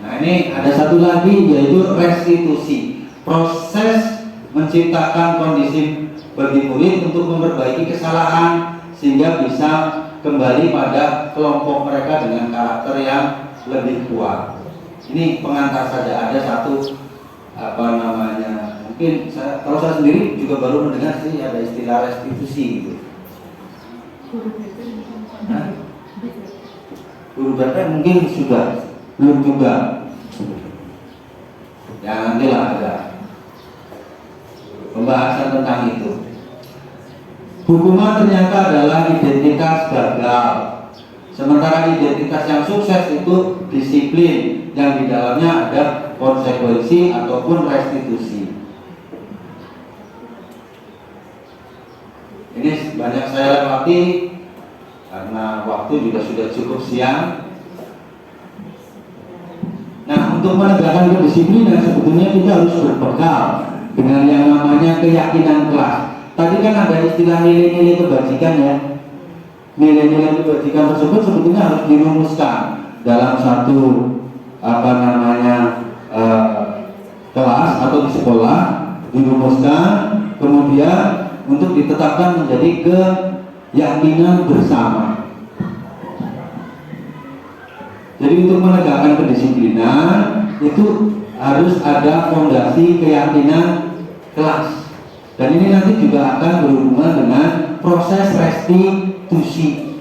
Speaker 4: Nah ini ada satu lagi, yaitu restitusi. Proses menciptakan kondisi bagi murid untuk memperbaiki kesalahan sehingga bisa kembali pada kelompok mereka dengan karakter yang lebih kuat. Ini pengantar saja, ada satu mungkin kalau saya sendiri juga baru mendengar sih ada istilah restitusi gitu. Guru BP mungkin sudah, belum juga. Ya nantilah ada pembahasan tentang itu. Hukuman ternyata adalah identitas gagal, sementara identitas yang sukses itu disiplin yang di dalamnya ada konsekuensi ataupun restitusi. Ini banyak saya lewati karena waktu juga sudah cukup siang. Nah, untuk menegakkan kedisiplinan sebetulnya kita harus berbekal dengan yang namanya keyakinan kelas. Tadi kan ada istilah nilai-nilai kebajikan ya. Nilai-nilai kebajikan tersebut sebetulnya harus dirumuskan dalam satu kelas atau di sekolah, dirumuskan, kemudian untuk ditetapkan menjadi keyakinan bersama. Jadi untuk menegakkan kedisiplinan itu harus ada fondasi keyakinan kelas. Dan ini nanti juga akan berhubungan dengan proses restitusi.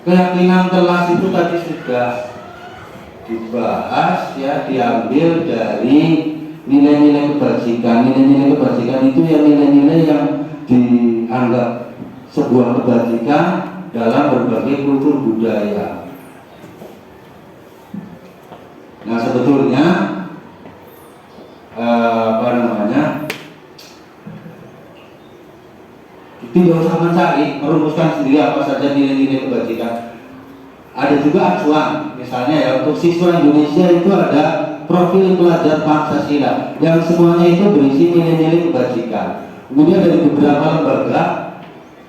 Speaker 4: Keyakinan kelas itu tadi sudah dibahas ya, diambil dari nilai-nilai kebajikan. Nilai-nilai kebajikan itu ya nilai-nilai yang dianggap sebuah kebajikan dalam berbagai kultur budaya. Nah sebetulnya tidak usah mencari, merumuskan sendiri apa saja nilai-nilai kebajikan. Ada juga acuan, misalnya ya untuk siswa Indonesia itu ada profil pelajar Pancasila yang semuanya itu berisi nilai-nilai kebajikan. Kemudian dari beberapa lembaga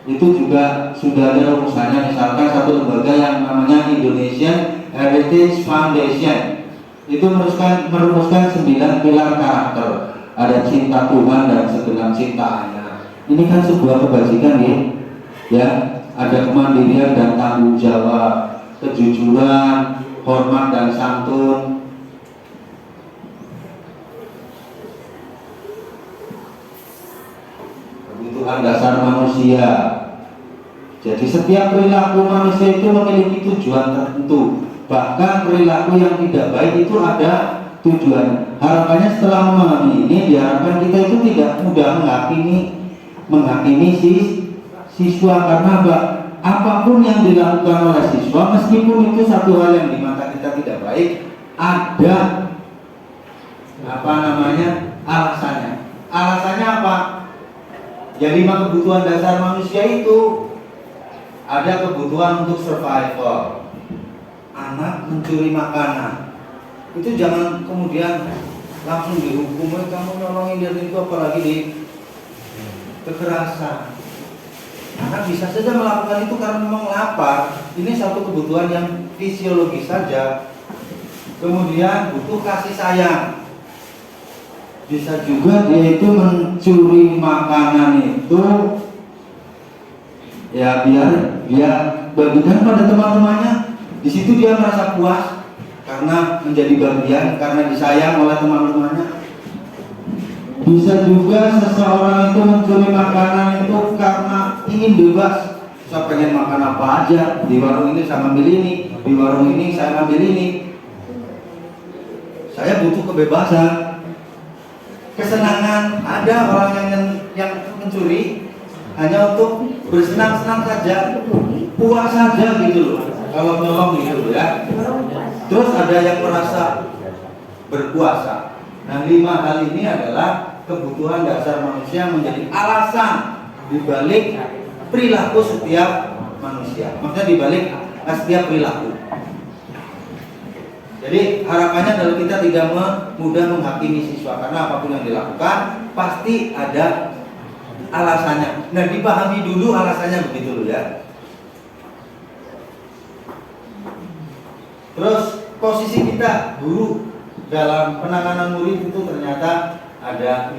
Speaker 4: itu juga sudah ada rumusannya, misalkan satu lembaga yang namanya Indonesian Heritage Foundation itu merumuskan 9 pilar karakter. Ada cinta Tuhan dan segenap cintanya. Ini kan sebuah kebajikan ya. Ada kemandirian dan tanggung jawab, kejujuran, hormat dan santun. Kebutuhan dasar manusia. Jadi setiap perilaku manusia itu memiliki tujuan tertentu. Bahkan perilaku yang tidak baik itu ada tujuan. Harapannya setelah memahami ini, diharapkan kita itu tidak mudah menghakimi siswa, karena apapun yang dilakukan oleh siswa, meskipun itu satu hal yang di mata kita tidak baik, ada alasannya. Alasannya apa? Ya 5 kebutuhan dasar manusia itu. Ada kebutuhan untuk survival. Anak mencuri makanan, itu jangan kemudian langsung dihukum, kamu nolongin dia itu, apalagi di kekerasan. Anak bisa saja melakukan itu karena memang lapar. Ini satu kebutuhan yang fisiologis saja. Kemudian butuh kasih sayang. Bisa juga dia itu mencuri makanan itu ya biar dia bagikan pada teman-temannya. Di situ dia merasa puas karena menjadi bagian, karena disayang oleh teman-temannya. Bisa juga seseorang itu mencuri makanan itu karena ingin bebas. Saya pengen makan apa aja, di warung ini saya ambil ini, di warung ini saya ambil ini. Saya butuh kebebasan, kesenangan. Ada orang yang mencuri hanya untuk bersenang-senang saja, puas saja gitu loh. Kalau nolong gitu ya. Terus ada yang merasa berkuasa. Nah 5 hal ini adalah kebutuhan dasar manusia menjadi alasan dibalik perilaku setiap manusia. Maksudnya dibalik setiap perilaku. Jadi harapannya adalah kita tidak mudah menghakimi siswa, karena apapun yang dilakukan pasti ada alasannya. Nah dipahami dulu alasannya begitu loh ya. Terus posisi kita guru dalam penanganan murid itu ternyata ada 5.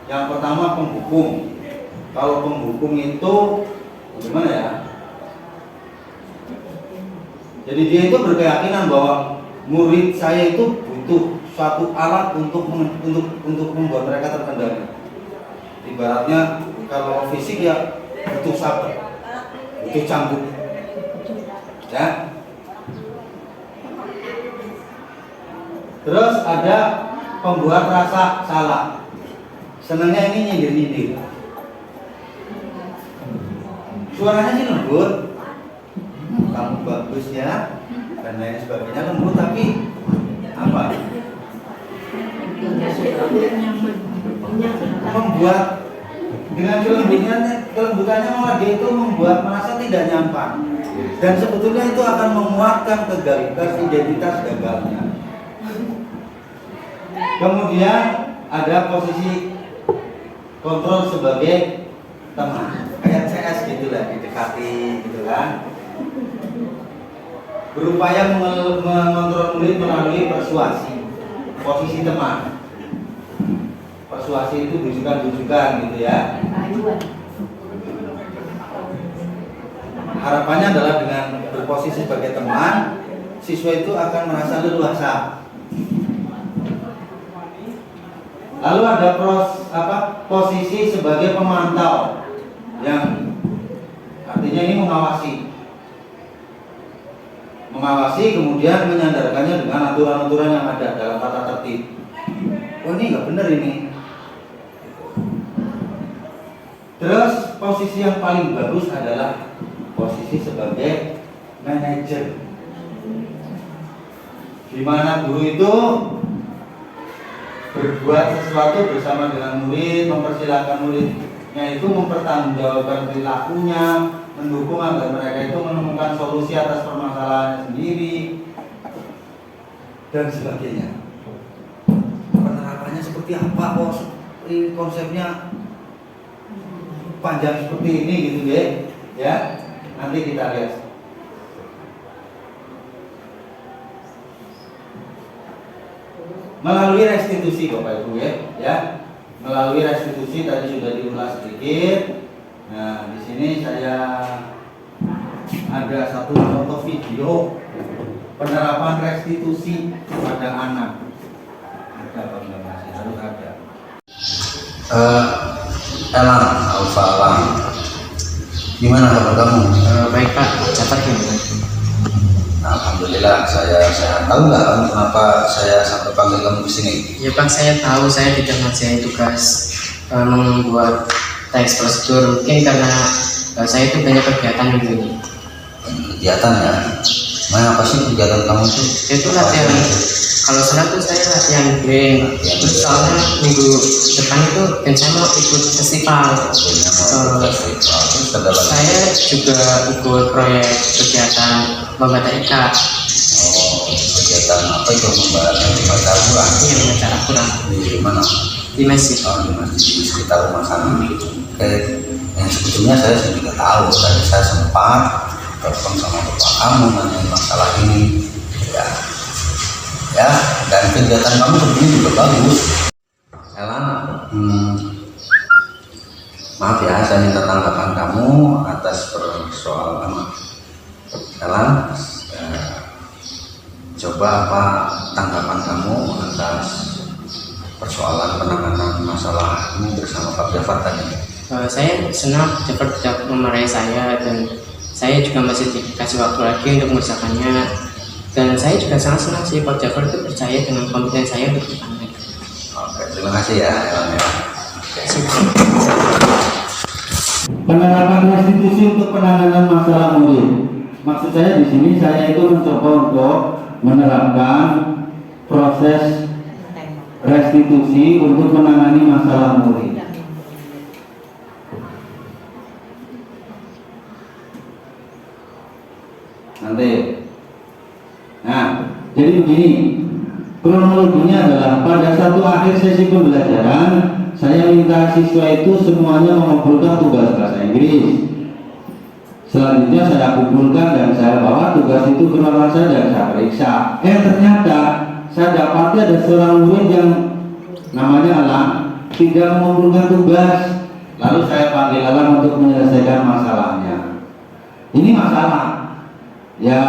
Speaker 4: Yang pertama penghukum. Kalau penghukum itu gimana ya? Jadi dia itu berkeyakinan bahwa murid saya itu butuh suatu alat untuk membuat mereka terkendali. Ibaratnya kalau fisik ya butuh sabar, butuh cambuk, ya. Terus ada pembuat rasa salah. Senangnya ini nyindir-nyindir. Suaranya sih lembut, kamu bagus ya, dan lain sebagainya, lembut, tapi apa? Membuat dengan kelembutannya malah dia itu membuat merasa tidak nyaman. Dan sebetulnya itu akan menguatkan kegagalan identitas gagalnya. Kemudian ada posisi kontrol sebagai teman, kayak CS gitu lah, didekati gitu kan. Berupaya mengontrol murid melalui persuasi, posisi teman. Persuasi itu bujukan-bujukan gitu ya. Harapannya adalah dengan berposisi sebagai teman, siswa itu akan merasa leluasa. Lalu ada posisi sebagai pemantau, yang artinya ini mengawasi kemudian menyandarkannya dengan aturan-aturan yang ada dalam tata tertib. Oh ini nggak benar ini. Terus posisi yang paling bagus adalah posisi sebagai manajer, di mana guru itu berbuat sesuatu bersama dengan murid, mempersilahkan muridnya itu mempertanggungjawabkan perilakunya, mendukung agar mereka itu menemukan solusi atas permasalahannya sendiri dan sebagainya. Penerapannya seperti apa kok? Konsepnya panjang seperti ini gitu deh, ya. Nanti kita lihat. Melalui restitusi Bapak Ibu ya. Melalui restitusi tadi sudah diulas sedikit. Nah, di sini saya ada satu contoh video penerapan restitusi pada anak. Ada apa masih harus ada.
Speaker 1: Elang, Alfa Elang. Gimana kabar kamu?
Speaker 5: Baik Pak, catat gimana?
Speaker 1: Alhamdulillah, saya tahu nggak kamu kenapa saya sampai panggil kamu ke sini?
Speaker 5: Ya Pak, saya tahu saya tidak ngerjain tugas membuat teks prosedur, mungkin karena saya itu banyak kegiatan minggu ini.
Speaker 1: Kegiatan ya? Apa sih kegiatan kamu itu?
Speaker 5: Itu latihan. Kalau salah tuh saya latihan band. Terus soalnya minggu depan itu dan saya mau ikut festival. Saya juga ikut proyek kegiatan membaca ikat.
Speaker 1: Oh, kegiatan apa itu membaca Al-Quran?
Speaker 5: Iya, membaca Al-Quran.
Speaker 1: Di mana?
Speaker 5: Di masjid.
Speaker 1: Oh, di masjid di sekitar rumah sana. Oke, yang sebetulnya saya juga tahu. Tadi saya sempat telepon sama bapak kamu mengenai masalah ini. Ya, dan kegiatan kamu sebenarnya juga bagus. Elan, maaf ya, saya minta tanggapan kamu atas persoalan Elan. Coba apa tanggapan kamu atas persoalan penanganan masalah ini bersama Pak Jafar tadi?
Speaker 5: Saya senang Jafar tidak memarahi saya, dan saya juga masih dikasih waktu lagi untuk mengerjakannya. Dan saya juga sangat senang sih Pak Jafar itu percaya dengan kompeten saya untuk ditangani.
Speaker 1: Oke, terima kasih ya Elan.
Speaker 4: Penerapan restitusi untuk penanganan masalah murid. Maksud saya di sini saya itu mencoba untuk menerapkan proses restitusi untuk menangani masalah murid. Nanti. Nah, jadi begini, kronologinya adalah pada satu akhir sesi pembelajaran saya minta siswa itu semuanya mengumpulkan tugas bahasa Inggris. Selanjutnya saya kumpulkan dan saya bawa tugas itu ke ruangan saya dan saya periksa. Ternyata saya dapati ada seorang murid yang namanya Alan tidak mengumpulkan tugas. Lalu saya panggil Alan untuk menyelesaikan masalahnya. Ini masalah, ya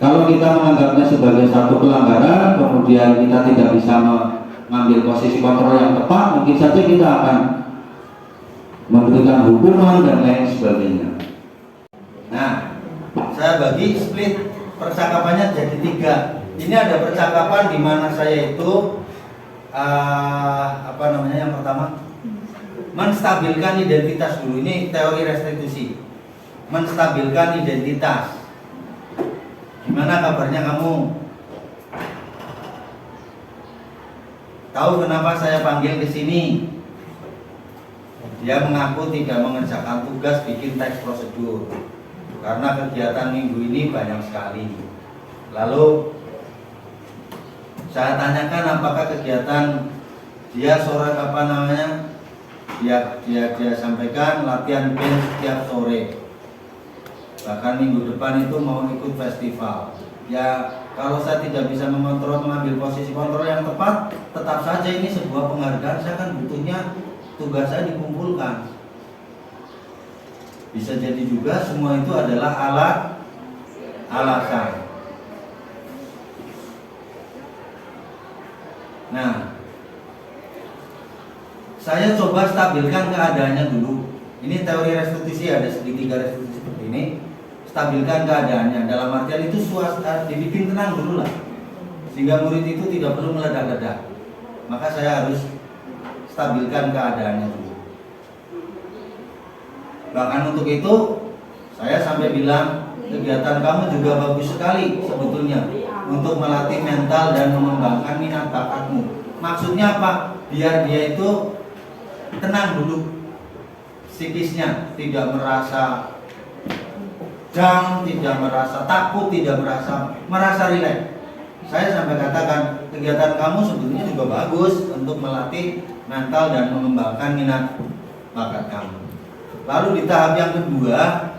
Speaker 4: kalau kita menganggapnya sebagai satu pelanggaran, kemudian kita tidak bisa mengambil posisi kontrol yang tepat, mungkin saja kita akan memberikan hukuman dan lain sebagainya. Nah, saya bagi split percakapannya jadi 3. Ini ada percakapan di mana saya itu yang pertama menstabilkan identitas dulu. Ini teori restitusi. Menstabilkan identitas. Gimana kabarnya kamu? Tahu kenapa saya panggil ke sini? dia mengaku tidak mengerjakan tugas bikin teks prosedur karena kegiatan minggu ini banyak sekali. Lalu saya tanyakan apakah kegiatan dia sore dia sampaikan latihan band setiap sore, bahkan minggu depan itu mau ikut festival. Ya kalau saya tidak bisa mengambil posisi kontrol yang tepat, tetap saja ini sebuah penghargaan. Saya kan butuhnya tugas saya dikumpulkan. Bisa jadi juga semua itu adalah alasan. Nah, saya coba stabilkan keadaannya dulu. Ini teori restitusi, ada segitiga restitusi seperti ini. Stabilkan keadaannya, dalam artian itu dibikin tenang dulu lah, sehingga murid itu tidak perlu meledak-ledak. Maka saya harus stabilkan keadaannya dulu. Bahkan untuk itu saya sampai bilang kegiatan kamu juga bagus sekali sebetulnya untuk melatih mental dan mengembangkan minat bakatmu. Maksudnya apa? Biar dia itu tenang dulu psikisnya, tidak merasa down, tidak merasa takut, tidak merasa rileks. Saya sampai katakan kegiatan kamu sebetulnya juga bagus untuk melatih mental dan mengembangkan minat bakat kamu. Lalu di tahap yang kedua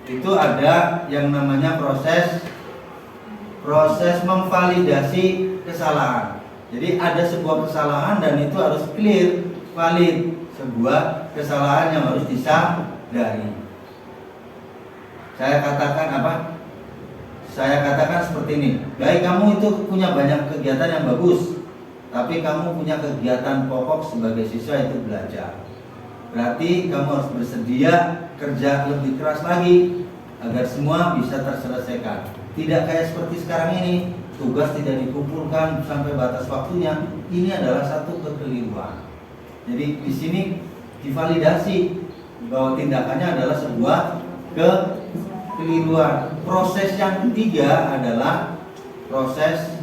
Speaker 4: itu ada yang namanya proses memvalidasi kesalahan. Jadi ada sebuah kesalahan dan itu harus clear, valid, sebuah kesalahan yang harus disadari. Saya katakan seperti ini. Baik, kamu itu punya banyak kegiatan yang bagus, tapi kamu punya kegiatan pokok sebagai siswa itu belajar. Berarti kamu harus bersedia kerja lebih keras lagi agar semua bisa terselesaikan. Tidak kayak seperti sekarang ini, tugas tidak dikumpulkan sampai batas waktunya. Ini adalah satu kekeliruan. Jadi di sini divalidasi bahwa tindakannya adalah sebuah kekeliruan. Proses yang ketiga adalah proses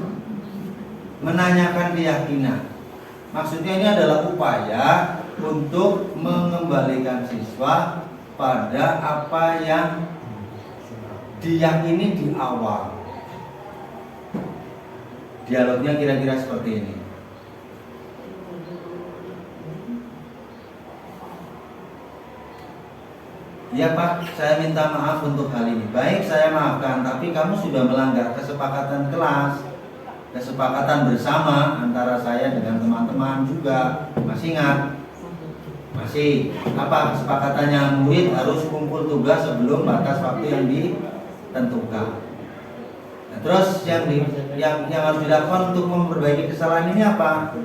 Speaker 4: menanyakan keyakinan. Maksudnya ini adalah upaya untuk mengembalikan siswa pada apa yang diyakini di awal. Dialognya kira-kira seperti ini. Ya Pak, saya minta maaf untuk hal ini. Baik, saya maafkan, tapi kamu sudah melanggar kesepakatan kelas, kesepakatan bersama antara saya dengan teman-teman juga. Masih ingat? Masih. Apa kesepakatannya? Murid harus kumpul tugas sebelum batas waktu yang ditentukan. Nah, terus yang harus dilakukan untuk memperbaiki kesalahan ini apa?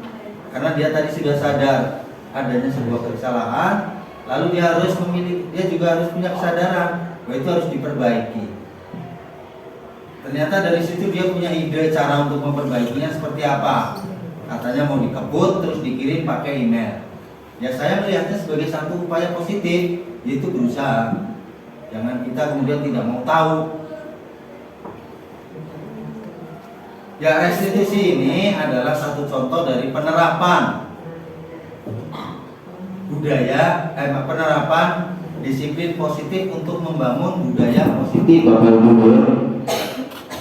Speaker 4: Karena dia tadi sudah sadar adanya sebuah kesalahan, lalu dia juga harus punya kesadaran bahwa itu harus diperbaiki. Ternyata dari situ dia punya ide cara untuk memperbaikinya seperti apa. Katanya mau dikebut terus dikirim pakai email. Ya saya melihatnya sebagai satu upaya positif, yaitu berusaha. Jangan kita kemudian tidak mau tahu. Ya restitusi ini adalah satu contoh dari penerapan penerapan disiplin positif untuk membangun budaya positif. Bapak Ibu,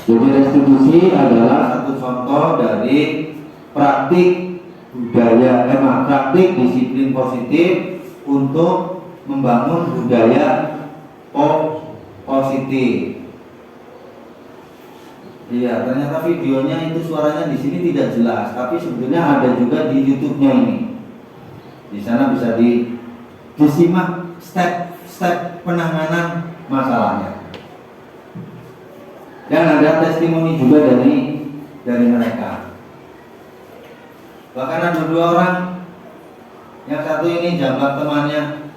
Speaker 4: jadi restitusi adalah satu contoh dari praktik praktik disiplin positif untuk membangun budaya positif. Iya, ternyata videonya itu suaranya di sini tidak jelas, tapi sebetulnya ada juga di YouTube-nya ini. Di sana bisa disimak step penanganan masalahnya. Dan ada testimoni juga dari mereka. Bahkan ada 2 orang, yang satu ini jambak temannya.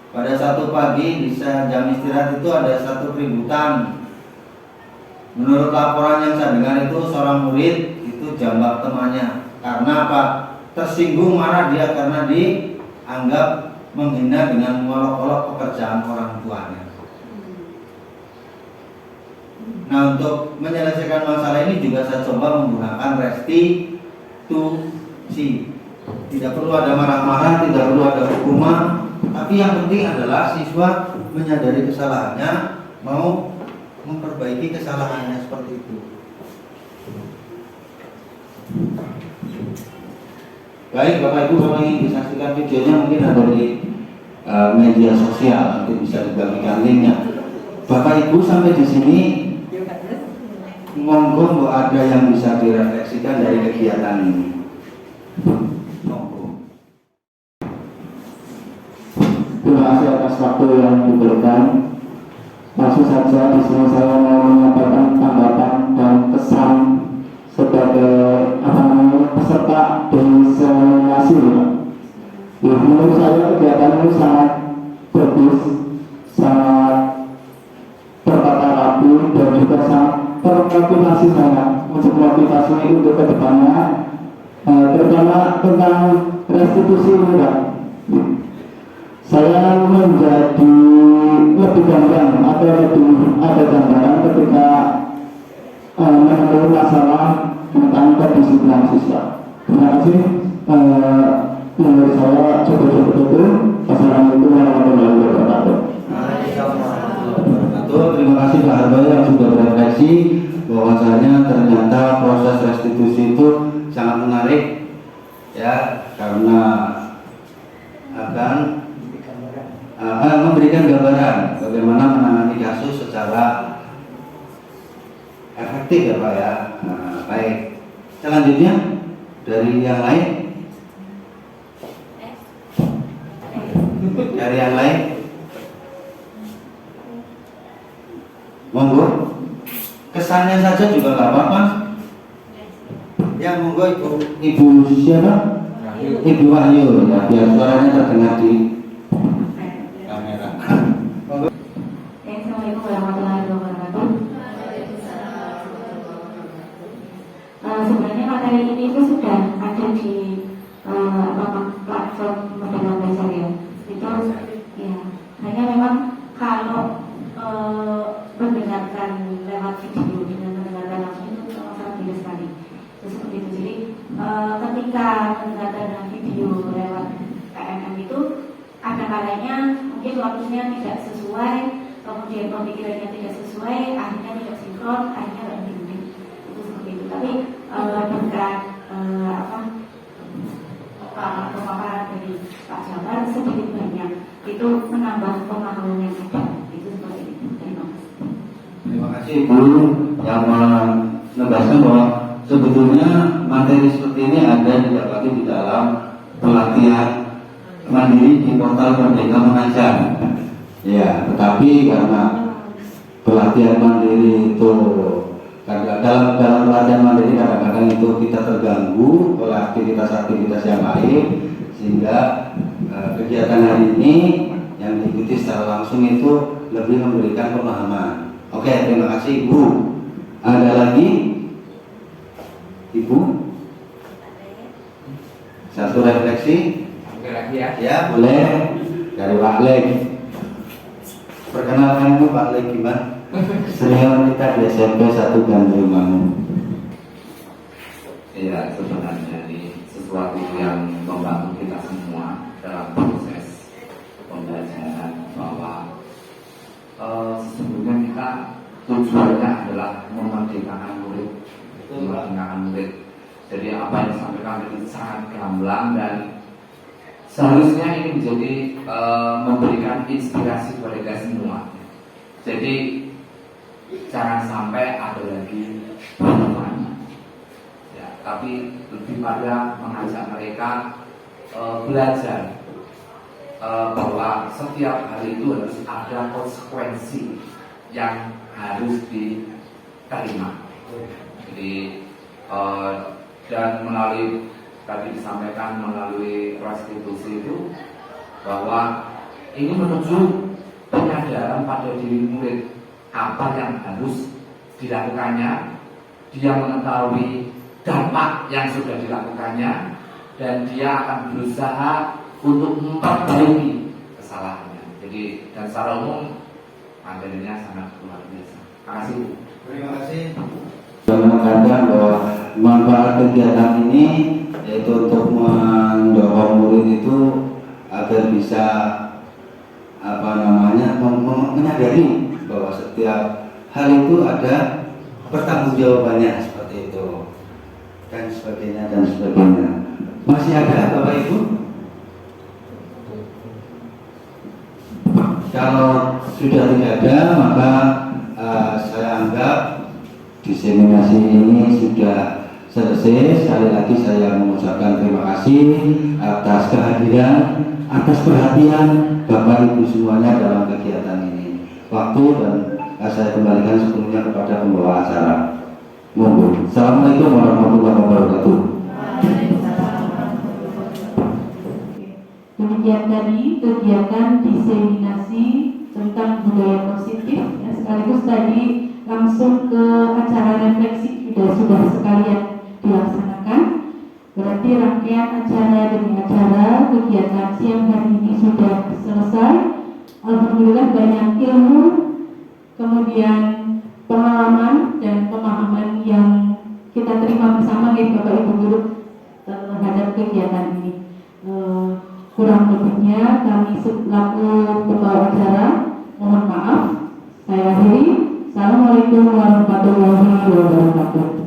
Speaker 4: Pada satu pagi di jam istirahat itu ada satu keributan. Menurut laporan yang saya dengar itu seorang murid itu jambak temannya. Karena apa? Tersinggung, marah dia karena dianggap menghina dengan mengolok-olok pekerjaan orang tuanya. Nah, untuk menyelesaikan masalah ini juga saya coba menggunakan restitusi. Tidak perlu ada marah-marah, tidak perlu ada hukuman, tapi yang penting adalah siswa menyadari kesalahannya, mau memperbaiki kesalahannya seperti itu. Baik Bapak Ibu, kalau ingin disaksikan videonya mungkin ada di media sosial, nanti bisa dibagikan linknya. Bapak Ibu sampai di sini, monggo ada yang bisa direfleksikan dari kegiatan ini. Monggo.
Speaker 6: Terima kasih atas waktu yang diberikan. Langsung saja di sini saya mau menyampaikan tanggapan dan kesan sebagai peserta demonstrasi. Menurut saya kegiatan ini sangat bagus, sangat tertata rapi dan juga sangat termotivasi sangat untuk motivasi untuk kedepannya, terutama tentang restitusi ini, Pak. Saya menjadi lebih gampang atau lebih ada gambaran ketika menemukan masalah tentang kedisiplinan siswa. Terima kasih. Menurut saya cukup itu. Wassalamualaikum warahmatullahi wabarakatuh.
Speaker 4: Terima kasih Pak Harba yang sudah berefleksi bahwasanya ternyata proses restitusi itu sangat menarik ya, karena akan memberikan gambaran bagaimana menangani kasus secara efektif ya Pak ya. Nah, baik, selanjutnya dari yang lain, monggo, kesannya saja juga nggak apa-apa. Ya monggo ibu siapa? Ibu Wahyu ya, biar suaranya terdengar di kamera.
Speaker 2: Assalamualaikum warahmatullahi wabarakatuh. Sebenarnya materi ini itu sudah ada di platform Merdeka Belajar ya. Itu ya, hanya memang kalau mendengarkan lewat video dengan mendengarkan langsung itu sangat beda sekali. Terus seperti itu. Jadi ketika mendengarkan dengan video lewat KMM itu ada kalanya mungkin waktunya tidak sesuai, kemudian pemikirannya tidak sesuai, akhirnya tidak sinkron, akhirnya berhenti. Itu seperti itu. Tapi berkat pemaparan dari Pak Jabar sedikit banyak itu menambah pemahaman yang ada. Itu seperti itu. Terima kasih.
Speaker 4: Terima kasih Ibu yang menegaskan bahwa sebetulnya materi seperti ini ada didapati di dalam pelatihan mandiri di portal Merdeka Mengajar. Ya, tetapi karena pelatihan mandiri itu dalam pelatihan mandiri kadang-kadang itu kita terganggu oleh aktivitas-aktivitas yang lain, sehingga kegiatan hari ini yang diikuti secara langsung itu lebih memberikan pemahaman. Oke, terima kasih Ibu. Ada lagi Ibu? Satu refleksi?
Speaker 5: Oke lagi ya.
Speaker 4: Ya boleh, dari Pak Lek. Perkenalkan Bu Pak Lek gimana? Senior kita di SMP 1 Gandrung Mangun.
Speaker 7: Iya, sebenarnya ini sesuatu yang membantu kita semua dalam proses pembelajaran, bahwa sesungguhnya kita tujuannya adalah memerdekakan murid. Jadi apa yang disampaikan itu sangat gamblang dan seharusnya ini menjadi memberikan inspirasi kepada kita semua. Jadi jangan sampai ada lagi perubahan, ya, tapi lebih pada mengajak mereka belajar bahwa setiap hari itu harus ada konsekuensi yang harus diterima. Jadi dan melalui tadi disampaikan melalui restitusi itu bahwa ini menuju penyadaran pada diri murid apa yang harus dilakukannya, dia mengetahui dampak yang sudah dilakukannya, dan dia akan berusaha untuk memperbaiki kesalahannya. Jadi dan secara umum materinya sangat luar biasa. Terima kasih Bu.
Speaker 4: Terima kasih. Yang menekankan bahwa manfaat kegiatan ini yaitu untuk mendorong agar bisa menyadari bahwa setiap hal itu ada pertanggungjawabannya seperti itu dan sebagainya. Masih ada Bapak Ibu? Kalau sudah tidak ada, maka saya anggap diseminasi ini sudah selesai. Sekali lagi saya mengucapkan terima kasih atas kehadiran, atas perhatian Bapak Ibu semuanya dalam kegiatan ini. Waktu dan saya kembalikan sepenuhnya kepada pembawa acara. Monggo. Assalamualaikum warahmatullahi wabarakatuh.
Speaker 2: Demikian tadi kegiatan diseminasi tentang budaya positif, ya, sekaligus tadi langsung ke acara refleksi sudah sekalian dilaksanakan. Berarti rangkaian acara demi acara kegiatan siang hari ini sudah selesai. Alhamdulillah banyak ilmu, kemudian pengalaman dan pemahaman yang kita terima bersama dari Bapak Ibu guru terhadap kegiatan ini. Kurang lebihnya kami selaku pembawa acara mohon maaf. Saya akhiri. Assalamualaikum warahmatullahi wabarakatuh.